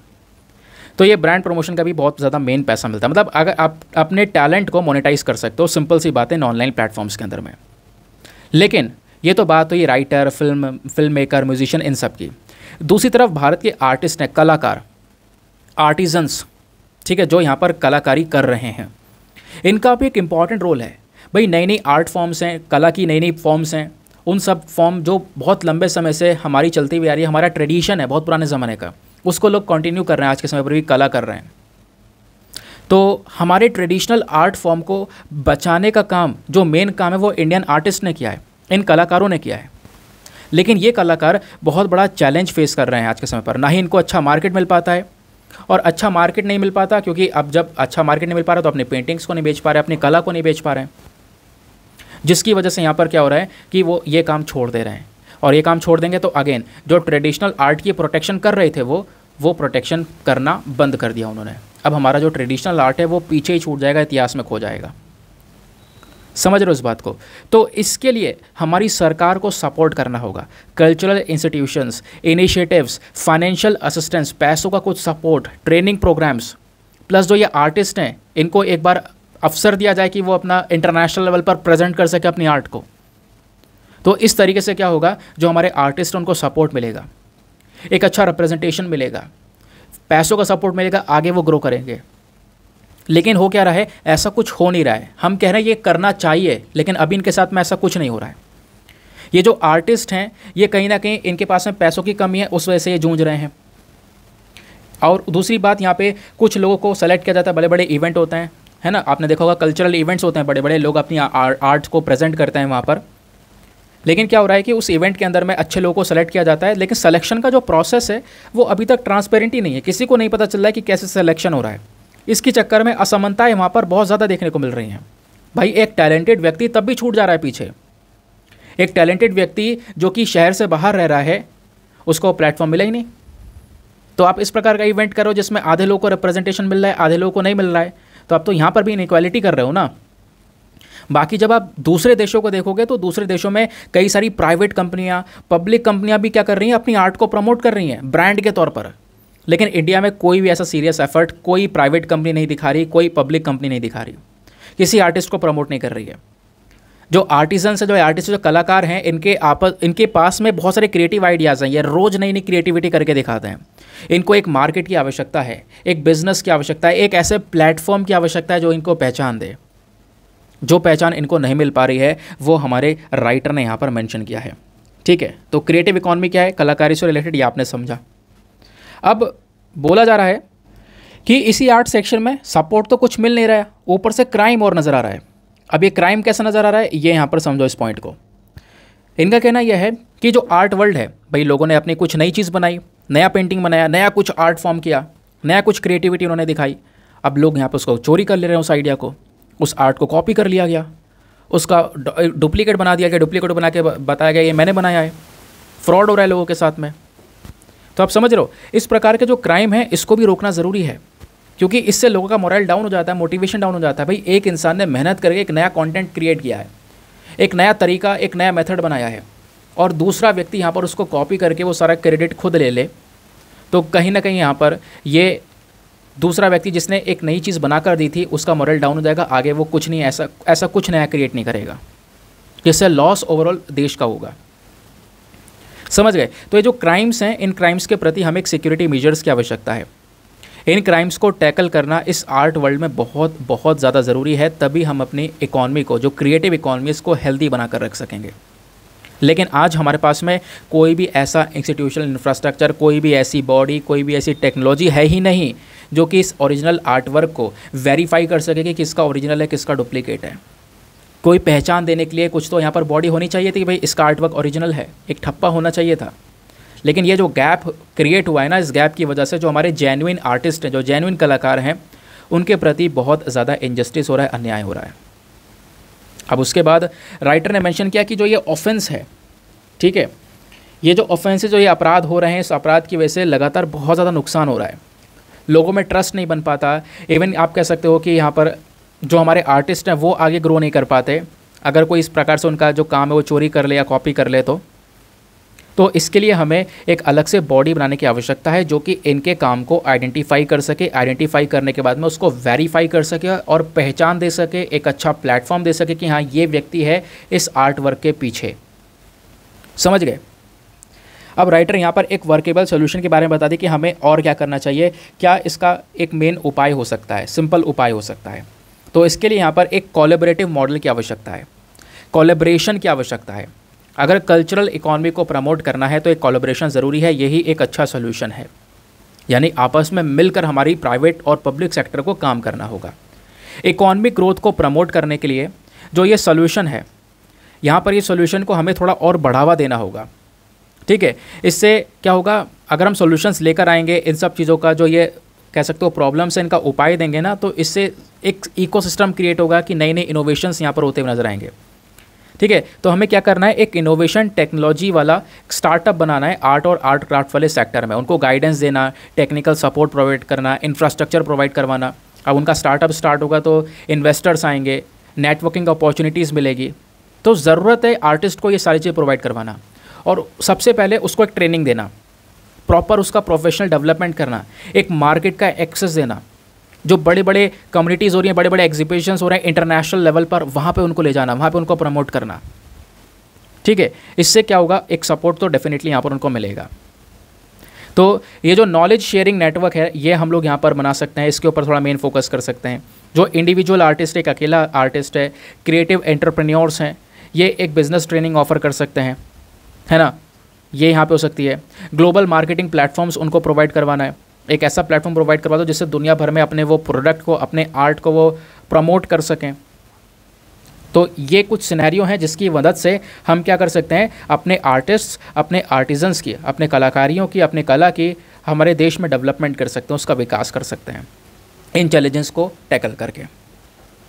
तो ये ब्रांड प्रमोशन का भी बहुत ज़्यादा मेन पैसा मिलता है। मतलब अगर आप अपने टैलेंट को मोनेटाइज कर सकते हो, सिंपल सी बात है ऑनलाइन प्लेटफॉर्म्स के अंदर में। लेकिन ये तो बात हुई राइटर, फिल्म मेकर, म्यूजिशियन, इन सब की। दूसरी तरफ भारत के आर्टिस्ट हैं, कलाकार, आर्टिजन्स, ठीक है, जो यहाँ पर कलाकारी कर रहे हैं, इनका भी एक इम्पॉर्टेंट रोल है। भाई नई नई आर्ट फॉर्म्स हैं, कला की नई नई फॉर्म्स हैं, उन सब फॉर्म जो बहुत लंबे समय से हमारी चलती हुई आ रही है, हमारा ट्रेडिशन है बहुत पुराने ज़माने का, उसको लोग कंटिन्यू कर रहे हैं, आज के समय पर भी कला कर रहे हैं। तो हमारे ट्रेडिशनल आर्ट फॉर्म को बचाने का काम, जो मेन काम है, वो इंडियन आर्टिस्ट ने किया है, इन कलाकारों ने किया है। लेकिन ये कलाकार बहुत बड़ा चैलेंज फेस कर रहे हैं आज के समय पर। ना ही इनको अच्छा मार्केट मिल पाता है, और अच्छा मार्केट नहीं मिल पाता क्योंकि अब जब अच्छा मार्केट नहीं मिल पा रहा तो अपने पेंटिंग्स को नहीं बेच पा रहे, अपनी कला को नहीं बेच पा रहे हैं, जिसकी वजह से यहाँ पर क्या हो रहा है कि वो ये काम छोड़ दे रहे हैं। और ये काम छोड़ देंगे तो अगेन जो ट्रेडिशनल आर्ट की प्रोटेक्शन कर रहे थे वो प्रोटेक्शन करना बंद कर दिया उन्होंने। अब हमारा जो ट्रेडिशनल आर्ट है वो पीछे ही छूट जाएगा, इतिहास में खो जाएगा। समझ रहे हो इस बात को? तो इसके लिए हमारी सरकार को सपोर्ट करना होगा। Cultural institutions, initiatives, financial assistance, पैसों का कुछ सपोर्ट, ट्रेनिंग प्रोग्राम्स, प्लस जो ये आर्टिस्ट हैं इनको एक बार अवसर दिया जाए कि वो अपना इंटरनेशनल लेवल पर प्रेजेंट कर सके अपनी आर्ट को। तो इस तरीके से क्या होगा, जो हमारे आर्टिस्ट हैं उनको सपोर्ट मिलेगा, एक अच्छा रिप्रेजेंटेशन मिलेगा, पैसों का सपोर्ट मिलेगा, आगे वो ग्रो करेंगे। लेकिन हो क्या रहा है, ऐसा कुछ हो नहीं रहा है। हम कह रहे हैं ये करना चाहिए, लेकिन अभी इनके साथ में ऐसा कुछ नहीं हो रहा है। ये जो आर्टिस्ट हैं ये कहीं ना कहीं इनके पास में पैसों की कमी है, उस वजह से ये जूझ रहे हैं। और दूसरी बात, यहाँ पे कुछ लोगों को सेलेक्ट किया जाता है, बड़े बड़े इवेंट होते हैं, है ना, आपने देखा होगा कल्चरल इवेंट्स होते हैं, बड़े बड़े लोग अपनी आर्ट को प्रेजेंट करते हैं वहाँ पर। लेकिन क्या हो रहा है कि उस इवेंट के अंदर में अच्छे लोगों को सेलेक्ट किया जाता है, लेकिन सिलेक्शन का जो प्रोसेस है वो अभी तक ट्रांसपेरेंट ही नहीं है, किसी को नहीं पता चल रहा है कि कैसे सिलेक्शन हो रहा है। इसके चक्कर में असमानताएं वहाँ पर बहुत ज़्यादा देखने को मिल रही हैं। भाई एक टैलेंटेड व्यक्ति तब भी छूट जा रहा है पीछे। एक टैलेंटेड व्यक्ति जो कि शहर से बाहर रह रहा है उसको प्लेटफॉर्म मिला ही नहीं। तो आप इस प्रकार का इवेंट करो जिसमें आधे लोगों को रिप्रेजेंटेशन मिल रहा है, आधे लोगों को नहीं मिल रहा है, तो आप तो यहाँ पर भी इनइक्वालिटी कर रहे हो ना। बाकी जब आप दूसरे देशों को देखोगे तो दूसरे देशों में कई सारी प्राइवेट कंपनियां, पब्लिक कंपनियां भी क्या कर रही हैं, अपनी आर्ट को प्रमोट कर रही हैं ब्रांड के तौर पर। लेकिन इंडिया में कोई भी ऐसा सीरियस एफर्ट कोई प्राइवेट कंपनी नहीं दिखा रही, कोई पब्लिक कंपनी नहीं दिखा रही, किसी आर्टिस्ट को प्रमोट नहीं कर रही है। जो आर्टिजन्स है, जो आर्टिस्ट, जो कलाकार हैं, इनके पास में बहुत सारे क्रिएटिव आइडियाज़ हैं, ये रोज़ नई नई क्रिएटिविटी करके दिखाते हैं। इनको एक मार्केट की आवश्यकता है, एक बिजनेस की आवश्यकता है, एक ऐसे प्लेटफॉर्म की आवश्यकता है जो इनको पहचान दे। जो पहचान इनको नहीं मिल पा रही है वो हमारे राइटर ने यहाँ पर मेंशन किया है। ठीक है, तो क्रिएटिव इकॉनमी क्या है, कलाकारी से रिलेटेड, ये आपने समझा। अब बोला जा रहा है कि इसी आर्ट सेक्शन में सपोर्ट तो कुछ मिल नहीं रहा है, ऊपर से क्राइम और नज़र आ रहा है। अब ये क्राइम कैसा नज़र आ रहा है, ये यहाँ पर समझो इस पॉइंट को। इनका कहना यह है कि जो आर्ट वर्ल्ड है, भाई लोगों ने अपनी कुछ नई चीज़ बनाई, नया पेंटिंग बनाया, नया कुछ आर्ट फॉर्म किया, नया कुछ क्रिएटिविटी उन्होंने दिखाई। अब लोग यहाँ पर उसको चोरी कर ले रहे हैं, उस आइडिया को, उस आर्ट को कॉपी कर लिया गया, उसका डुप्लीकेट बना दिया गया, डुप्लीकेट बना के बताया गया ये मैंने बनाया है। फ्रॉड हो रहा है लोगों के साथ में। तो आप समझ रहे हो, इस प्रकार के जो क्राइम है इसको भी रोकना ज़रूरी है, क्योंकि इससे लोगों का मोरल डाउन हो जाता है, मोटिवेशन डाउन हो जाता है। भाई एक इंसान ने मेहनत करके एक नया कंटेंट क्रिएट किया है, एक नया तरीका, एक नया मेथड बनाया है, और दूसरा व्यक्ति यहाँ पर उसको कॉपी करके वो सारा क्रेडिट खुद ले ले, तो कहीं ना कहीं यहाँ पर ये दूसरा व्यक्ति जिसने एक नई चीज़ बनाकर दी थी उसका मोरल डाउन हो जाएगा, आगे वो कुछ नहीं ऐसा कुछ नया क्रिएट नहीं करेगा, जिससे लॉस ओवरऑल देश का होगा। समझ गए? तो ये जो क्राइम्स हैं, इन क्राइम्स के प्रति हमें एक सिक्योरिटी मेजर्स की आवश्यकता है। इन क्राइम्स को टैकल करना इस आर्ट वर्ल्ड में बहुत बहुत ज़्यादा ज़रूरी है, तभी हम अपनी इकॉनमी को, जो क्रिएटिव इकॉनमी, इसको हेल्दी बनाकर रख सकेंगे। लेकिन आज हमारे पास में कोई भी ऐसा इंस्टीट्यूशनल इंफ्रास्ट्रक्चर, कोई भी ऐसी बॉडी, कोई भी ऐसी टेक्नोलॉजी है ही नहीं जो कि इस ओरिजिनल आर्ट वर्क को वेरीफाई कर सके कि किसका ओरिजिनल है, किसका डुप्लीकेट है। कोई पहचान देने के लिए कुछ तो यहाँ पर बॉडी होनी चाहिए थी कि भाई इसका आर्ट वर्क ओरिजिनल है, एक ठप्पा होना चाहिए था। लेकिन ये जो गैप क्रिएट हुआ है ना, इस गैप की वजह से जो हमारे जेन्युइन आर्टिस्ट हैं, जो जेन्युइन कलाकार हैं, उनके प्रति बहुत ज़्यादा इनजस्टिस हो रहा है, अन्याय हो रहा है। अब उसके बाद राइटर ने मेंशन किया कि जो ये ऑफेंस है, ठीक है, ये जो ऑफेंस है, जो ये अपराध हो रहे हैं, इस अपराध की वजह से लगातार बहुत ज़्यादा नुकसान हो रहा है। लोगों में ट्रस्ट नहीं बन पाता। इवन आप कह सकते हो कि यहाँ पर जो हमारे आर्टिस्ट हैं वो आगे ग्रो नहीं कर पाते। अगर कोई इस प्रकार से उनका जो काम है वो चोरी कर ले या कॉपी कर ले तो इसके लिए हमें एक अलग से बॉडी बनाने की आवश्यकता है जो कि इनके काम को आइडेंटिफाई कर सके। आइडेंटिफाई करने के बाद में उसको वेरीफाई कर सके और पहचान दे सके, एक अच्छा प्लेटफॉर्म दे सके कि हाँ ये व्यक्ति है इस आर्ट वर्क के पीछे। समझ गए? अब राइटर यहाँ पर एक वर्केबल सोल्यूशन के बारे में बता दी कि हमें और क्या करना चाहिए, क्या इसका एक मेन उपाय हो सकता है, सिंपल उपाय हो सकता है। तो इसके लिए यहाँ पर एक कोलैबोरेटिव मॉडल की आवश्यकता है, कोलैबोरेशन की आवश्यकता है। अगर कल्चरल इकॉनमी को प्रमोट करना है तो एक कोलैबोरेशन ज़रूरी है, यही एक अच्छा सोल्यूशन है। यानी आपस में मिलकर हमारी प्राइवेट और पब्लिक सेक्टर को काम करना होगा। इकॉनमिक ग्रोथ को प्रमोट करने के लिए जो ये सोल्यूशन है, यहाँ पर ये सोल्यूशन को हमें थोड़ा और बढ़ावा देना होगा। ठीक है, इससे क्या होगा, अगर हम सॉल्यूशंस लेकर आएंगे इन सब चीज़ों का, जो ये कह सकते हो प्रॉब्लम्स हैं, इनका उपाय देंगे ना, तो इससे एक इकोसिस्टम क्रिएट होगा कि नई नई इनोवेशंस यहाँ पर होते हुए नजर आएंगे। ठीक है, तो हमें क्या करना है, एक इनोवेशन टेक्नोलॉजी वाला स्टार्टअप बनाना है आर्ट और आर्ट क्राफ्ट वाले सेक्टर में। उनको गाइडेंस देना, टेक्निकल सपोर्ट प्रोवाइड करना, इंफ्रास्ट्रक्चर प्रोवाइड करवाना। अब उनका स्टार्टअप स्टार्ट होगा तो इन्वेस्टर्स आएंगे, नेटवर्किंग अपॉर्चुनिटीज़ मिलेगी। तो ज़रूरत है आर्टिस्ट को ये सारी चीज़ें प्रोवाइड करवाना और सबसे पहले उसको एक ट्रेनिंग देना, प्रॉपर उसका प्रोफेशनल डेवलपमेंट करना, एक मार्केट का एक्सेस देना। जो बड़े बड़े कम्युनिटीज़ हो रही हैं, बड़े बड़े एग्जीबिशंस हो रहे हैं इंटरनेशनल लेवल पर, वहाँ पे उनको ले जाना, वहाँ पे उनको प्रमोट करना। ठीक है, इससे क्या होगा, एक सपोर्ट तो डेफिनेटली यहाँ पर उनको मिलेगा। तो ये जो नॉलेज शेयरिंग नेटवर्क है, ये हम लोग यहाँ पर बना सकते हैं, इसके ऊपर थोड़ा मेन फोकस कर सकते हैं। जो इंडिविजुअल आर्टिस्ट, एक अकेला आर्टिस्ट है, क्रिएटिव एंटरप्रेन्योर्स हैं, ये एक बिज़नेस ट्रेनिंग ऑफर कर सकते हैं, है ना, ये यहाँ पे हो सकती है। ग्लोबल मार्केटिंग प्लेटफॉर्म्स उनको प्रोवाइड करवाना है, एक ऐसा प्लेटफॉर्म प्रोवाइड करवा दो जिससे दुनिया भर में अपने वो प्रोडक्ट को, अपने आर्ट को वो प्रमोट कर सकें। तो ये कुछ सिनेरियो हैं जिसकी मदद से हम क्या कर सकते हैं, अपने आर्टिस्ट्स, अपने आर्टिजन्स की, अपने कलाकारियों की, अपने कला की हमारे देश में डेवलपमेंट कर सकते हैं, उसका विकास कर सकते हैं इन चैलेंजेस को टैकल करके।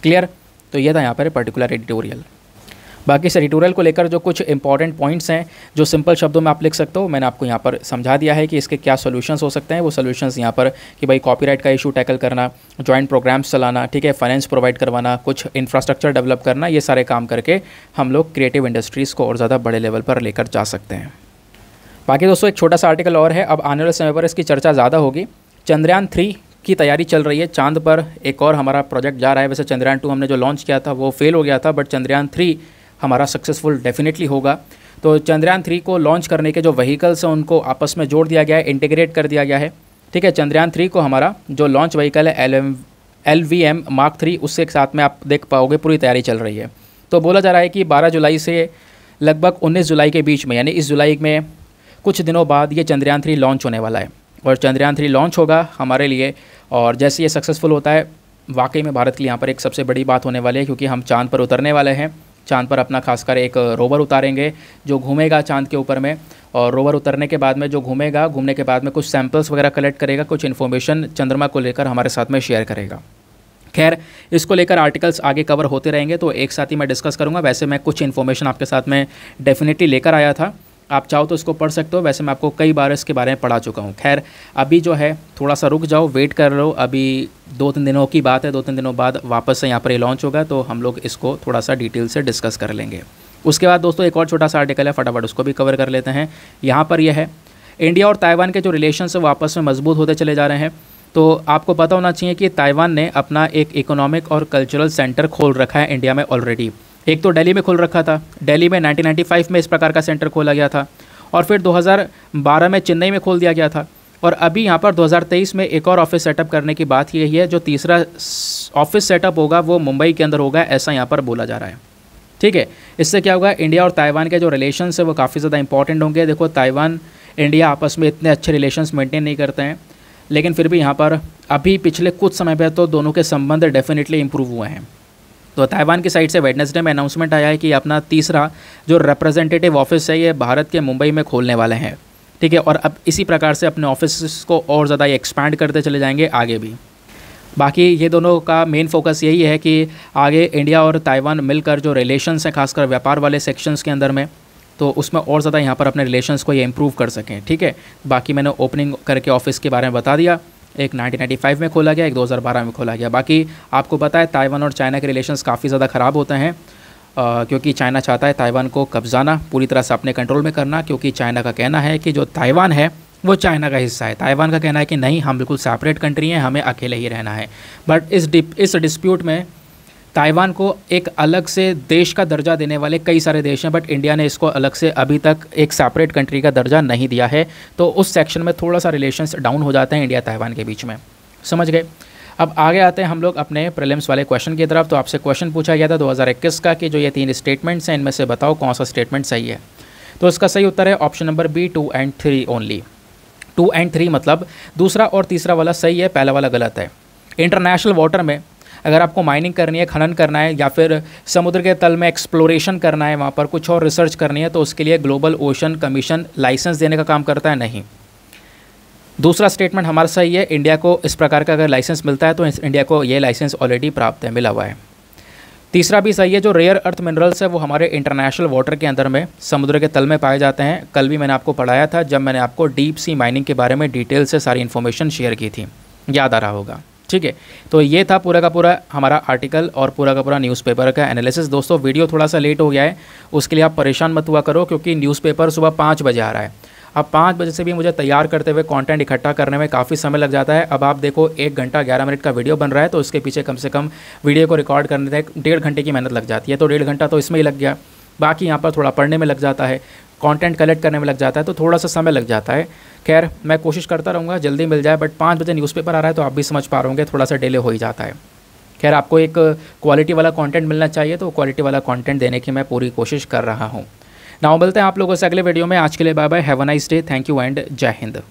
क्लियर? तो ये था यहाँ पर पर्टिकुलर एडिटोरियल। बाकी इस एडिटोरियल को लेकर जो कुछ इंपॉर्टेंट पॉइंट्स हैं जो सिंपल शब्दों में आप लिख सकते हो, मैंने आपको यहाँ पर समझा दिया है कि इसके क्या सॉल्यूशंस हो सकते हैं। वो सॉल्यूशंस यहाँ पर कि भाई कॉपीराइट का इशू टैकल करना, जॉइंट प्रोग्राम्स चलाना, ठीक है, फाइनेंस प्रोवाइड करवाना, कुछ इंफ्रास्ट्रक्चर डेवलप करना, ये सारे काम करके हम लोग क्रिएटिव इंडस्ट्रीज़ को और ज़्यादा बड़े लेवल पर लेकर जा सकते हैं। बाकी दोस्तों एक छोटा सा आर्टिकल और है, अब आने वाले समय पर इसकी चर्चा ज़्यादा होगी। चंद्रयान 3 की तैयारी चल रही है, चांद पर एक और हमारा प्रोजेक्ट जा रहा है। वैसे चंद्रयान 2 हमने जो लॉन्च किया था वो फेल हो गया था, बट चंद्रयान 3 हमारा सक्सेसफुल डेफिनेटली होगा। तो चंद्रयान 3 को लॉन्च करने के जो व्हीकल्स हैं उनको आपस में जोड़ दिया गया है, इंटीग्रेट कर दिया गया है। ठीक है, चंद्रयान 3 को हमारा जो लॉन्च व्हीकल है LVM Mark 3, उससे एक साथ में आप देख पाओगे पूरी तैयारी चल रही है। तो बोला जा रहा है कि 12 जुलाई से लगभग 19 जुलाई के बीच में, यानी इस जुलाई में कुछ दिनों बाद ये चंद्रयान 3 लॉन्च होने वाला है। और चंद्रयान 3 लॉन्च होगा हमारे लिए, और जैसे ये सक्सेसफुल होता है वाकई में भारत के लिए यहाँ पर एक सबसे बड़ी बात होने वाली है, क्योंकि हम चांद पर उतरने वाले हैं। चांद पर अपना खासकर एक रोवर उतारेंगे जो घूमेगा चांद के ऊपर में, और रोवर उतरने के बाद में जो घूमेगा, घूमने के बाद में कुछ सैंपल्स वगैरह कलेक्ट करेगा, कुछ इन्फॉर्मेशन चंद्रमा को लेकर हमारे साथ में शेयर करेगा। खैर, इसको लेकर आर्टिकल्स आगे कवर होते रहेंगे, तो एक साथ ही मैं डिस्कस करूँगा। वैसे मैं कुछ इन्फॉर्मेशन आपके साथ में डेफिनेटली लेकर आया था, आप चाहो तो इसको पढ़ सकते हो। वैसे मैं आपको कई बार इसके बारे में पढ़ा चुका हूँ। खैर, अभी जो है थोड़ा सा रुक जाओ, वेट कर लो, अभी 2-3 दिनों की बात है, 2-3 दिनों बाद वापस से यहाँ पर ये लॉन्च होगा, तो हम लोग इसको थोड़ा सा डिटेल से डिस्कस कर लेंगे। उसके बाद दोस्तों एक और छोटा सा आर्टिकल है, फटाफट उसको भी कवर कर लेते हैं। यहाँ पर यह है, इंडिया और ताइवान के जो रिलेशंस है वो आपस में मजबूत होते चले जा रहे हैं। तो आपको पता होना चाहिए कि ताइवान ने अपना एक इकोनॉमिक और कल्चरल सेंटर खोल रखा है इंडिया में ऑलरेडी। एक तो दिल्ली में खोल रखा था, दिल्ली में 1995 में इस प्रकार का सेंटर खोला गया था, और फिर 2012 में चेन्नई में खोल दिया गया था। और अभी यहाँ पर 2023 में एक और ऑफिस सेटअप करने की बात यही है। जो तीसरा ऑफिस सेटअप होगा वो मुंबई के अंदर होगा, ऐसा यहाँ पर बोला जा रहा है। ठीक है, इससे क्या होगा, इंडिया और ताइवान के जो रिलेशंस है वो काफ़ी ज़्यादा इंपॉर्टेंट होंगे। देखो ताइवान इंडिया आपस में इतने अच्छे रिलेशंस मेंटेन नहीं करते हैं, लेकिन फिर भी यहाँ पर अभी पिछले कुछ समय पर तो दोनों के संबंध डेफिनेटली इंप्रूव हुए हैं। तो ताइवान की साइड से वेडनेसडे में अनाउंसमेंट आया है कि अपना तीसरा जो रिप्रेजेंटेटिव ऑफिस है ये भारत के मुंबई में खोलने वाले हैं। ठीक है, और अब इसी प्रकार से अपने ऑफिस को और ज़्यादा एक्सपैंड करते चले जाएंगे आगे भी। बाकी ये दोनों का मेन फोकस यही है कि आगे इंडिया और ताइवान मिलकर जो रिलेशंस हैं, खासकर व्यापार वाले सेक्शंस के अंदर में, तो उसमें और ज़्यादा यहाँ पर अपने रिलेशंस को ये इम्प्रूव कर सकें। ठीक है, बाकी मैंने ओपनिंग करके ऑफिस के बारे में बता दिया। एक 1995 में खोला गया, एक 2012 में खोला गया। बाकी आपको पता है ताइवान और चाइना के रिलेशंस काफ़ी ज़्यादा ख़राब होते हैं, क्योंकि चाइना चाहता है ताइवान को कब्जाना, पूरी तरह से अपने कंट्रोल में करना, क्योंकि चाइना का कहना है कि जो ताइवान है वो चाइना का हिस्सा है। ताइवान का कहना है कि नहीं, हम बिल्कुल सेपरेट कंट्री हैं, हमें अकेले ही रहना है। बट इस डिस्प्यूट में ताइवान को एक अलग से देश का दर्जा देने वाले कई सारे देश हैं, बट इंडिया ने इसको अलग से अभी तक एक सेपरेट कंट्री का दर्जा नहीं दिया है। तो उस सेक्शन में थोड़ा सा रिलेशंस डाउन हो जाते हैं इंडिया ताइवान के बीच में। समझ गए। अब आगे आते हैं हम लोग अपने प्रीलिम्स वाले क्वेश्चन की तरफ। तो आपसे क्वेश्चन पूछा गया था 2021 का कि जो ये 3 स्टेटमेंट्स हैं इनमें से बताओ कौन सा स्टेटमेंट सही है। तो इसका सही उत्तर है option number B, 2 and 3 only. 2 and 3 मतलब दूसरा और तीसरा वाला सही है, पहला वाला गलत है। इंटरनेशनल वाटर में अगर आपको माइनिंग करनी है, खनन करना है, या फिर समुद्र के तल में एक्सप्लोरेशन करना है, वहाँ पर कुछ और रिसर्च करनी है, तो उसके लिए ग्लोबल ओशन कमीशन लाइसेंस देने का काम करता है, नहीं। दूसरा स्टेटमेंट हमारा सही है। इंडिया को इस प्रकार का अगर लाइसेंस मिलता है तो इंडिया को ये लाइसेंस ऑलरेडी प्राप्त है, मिला हुआ है। तीसरा भी सही है। जो रेयर अर्थ मिनरल्स है वो हमारे इंटरनेशनल वाटर के अंदर में समुद्र के तल में पाए जाते हैं। कल भी मैंने आपको पढ़ाया था जब मैंने आपको डीप सी माइनिंग के बारे में डिटेल से सारी इन्फॉर्मेशन शेयर की थी, याद आ रहा होगा। ठीक है, तो ये था पूरा का पूरा हमारा आर्टिकल और पूरा का पूरा न्यूज़पेपर का एनालिसिस। दोस्तों वीडियो थोड़ा सा लेट हो गया है, उसके लिए आप परेशान मत हुआ करो, क्योंकि न्यूज़पेपर सुबह 5 बजे आ रहा है। अब 5 बजे से भी मुझे तैयार करते हुए कंटेंट इकट्ठा करने में काफ़ी समय लग जाता है। अब आप देखो 1 घंटा 11 मिनट का वीडियो बन रहा है, तो इसके पीछे कम से कम वीडियो को रिकॉर्ड करने तक 1.5 घंटे की मेहनत लग जाती है। तो 1.5 घंटा तो इसमें ही लग गया, बाकी यहाँ पर थोड़ा पढ़ने में लग जाता है, कंटेंट कलेक्ट करने में लग जाता है, तो थोड़ा सा समय लग जाता है। खैर मैं कोशिश करता रहूँगा जल्दी मिल जाए, बट 5 बजे न्यूज़पेपर आ रहा है तो आप भी समझ पा रहे होंगे थोड़ा सा डिले हो ही जाता है। खैर आपको एक क्वालिटी वाला कंटेंट मिलना चाहिए, तो क्वालिटी वाला कंटेंट देने की मैं पूरी कोशिश कर रहा हूँ। नाउ मिलते हैं आप लोगों से अगले वीडियो में। आज के लिए bye bye, have a nice day, thank you and जय हिंद।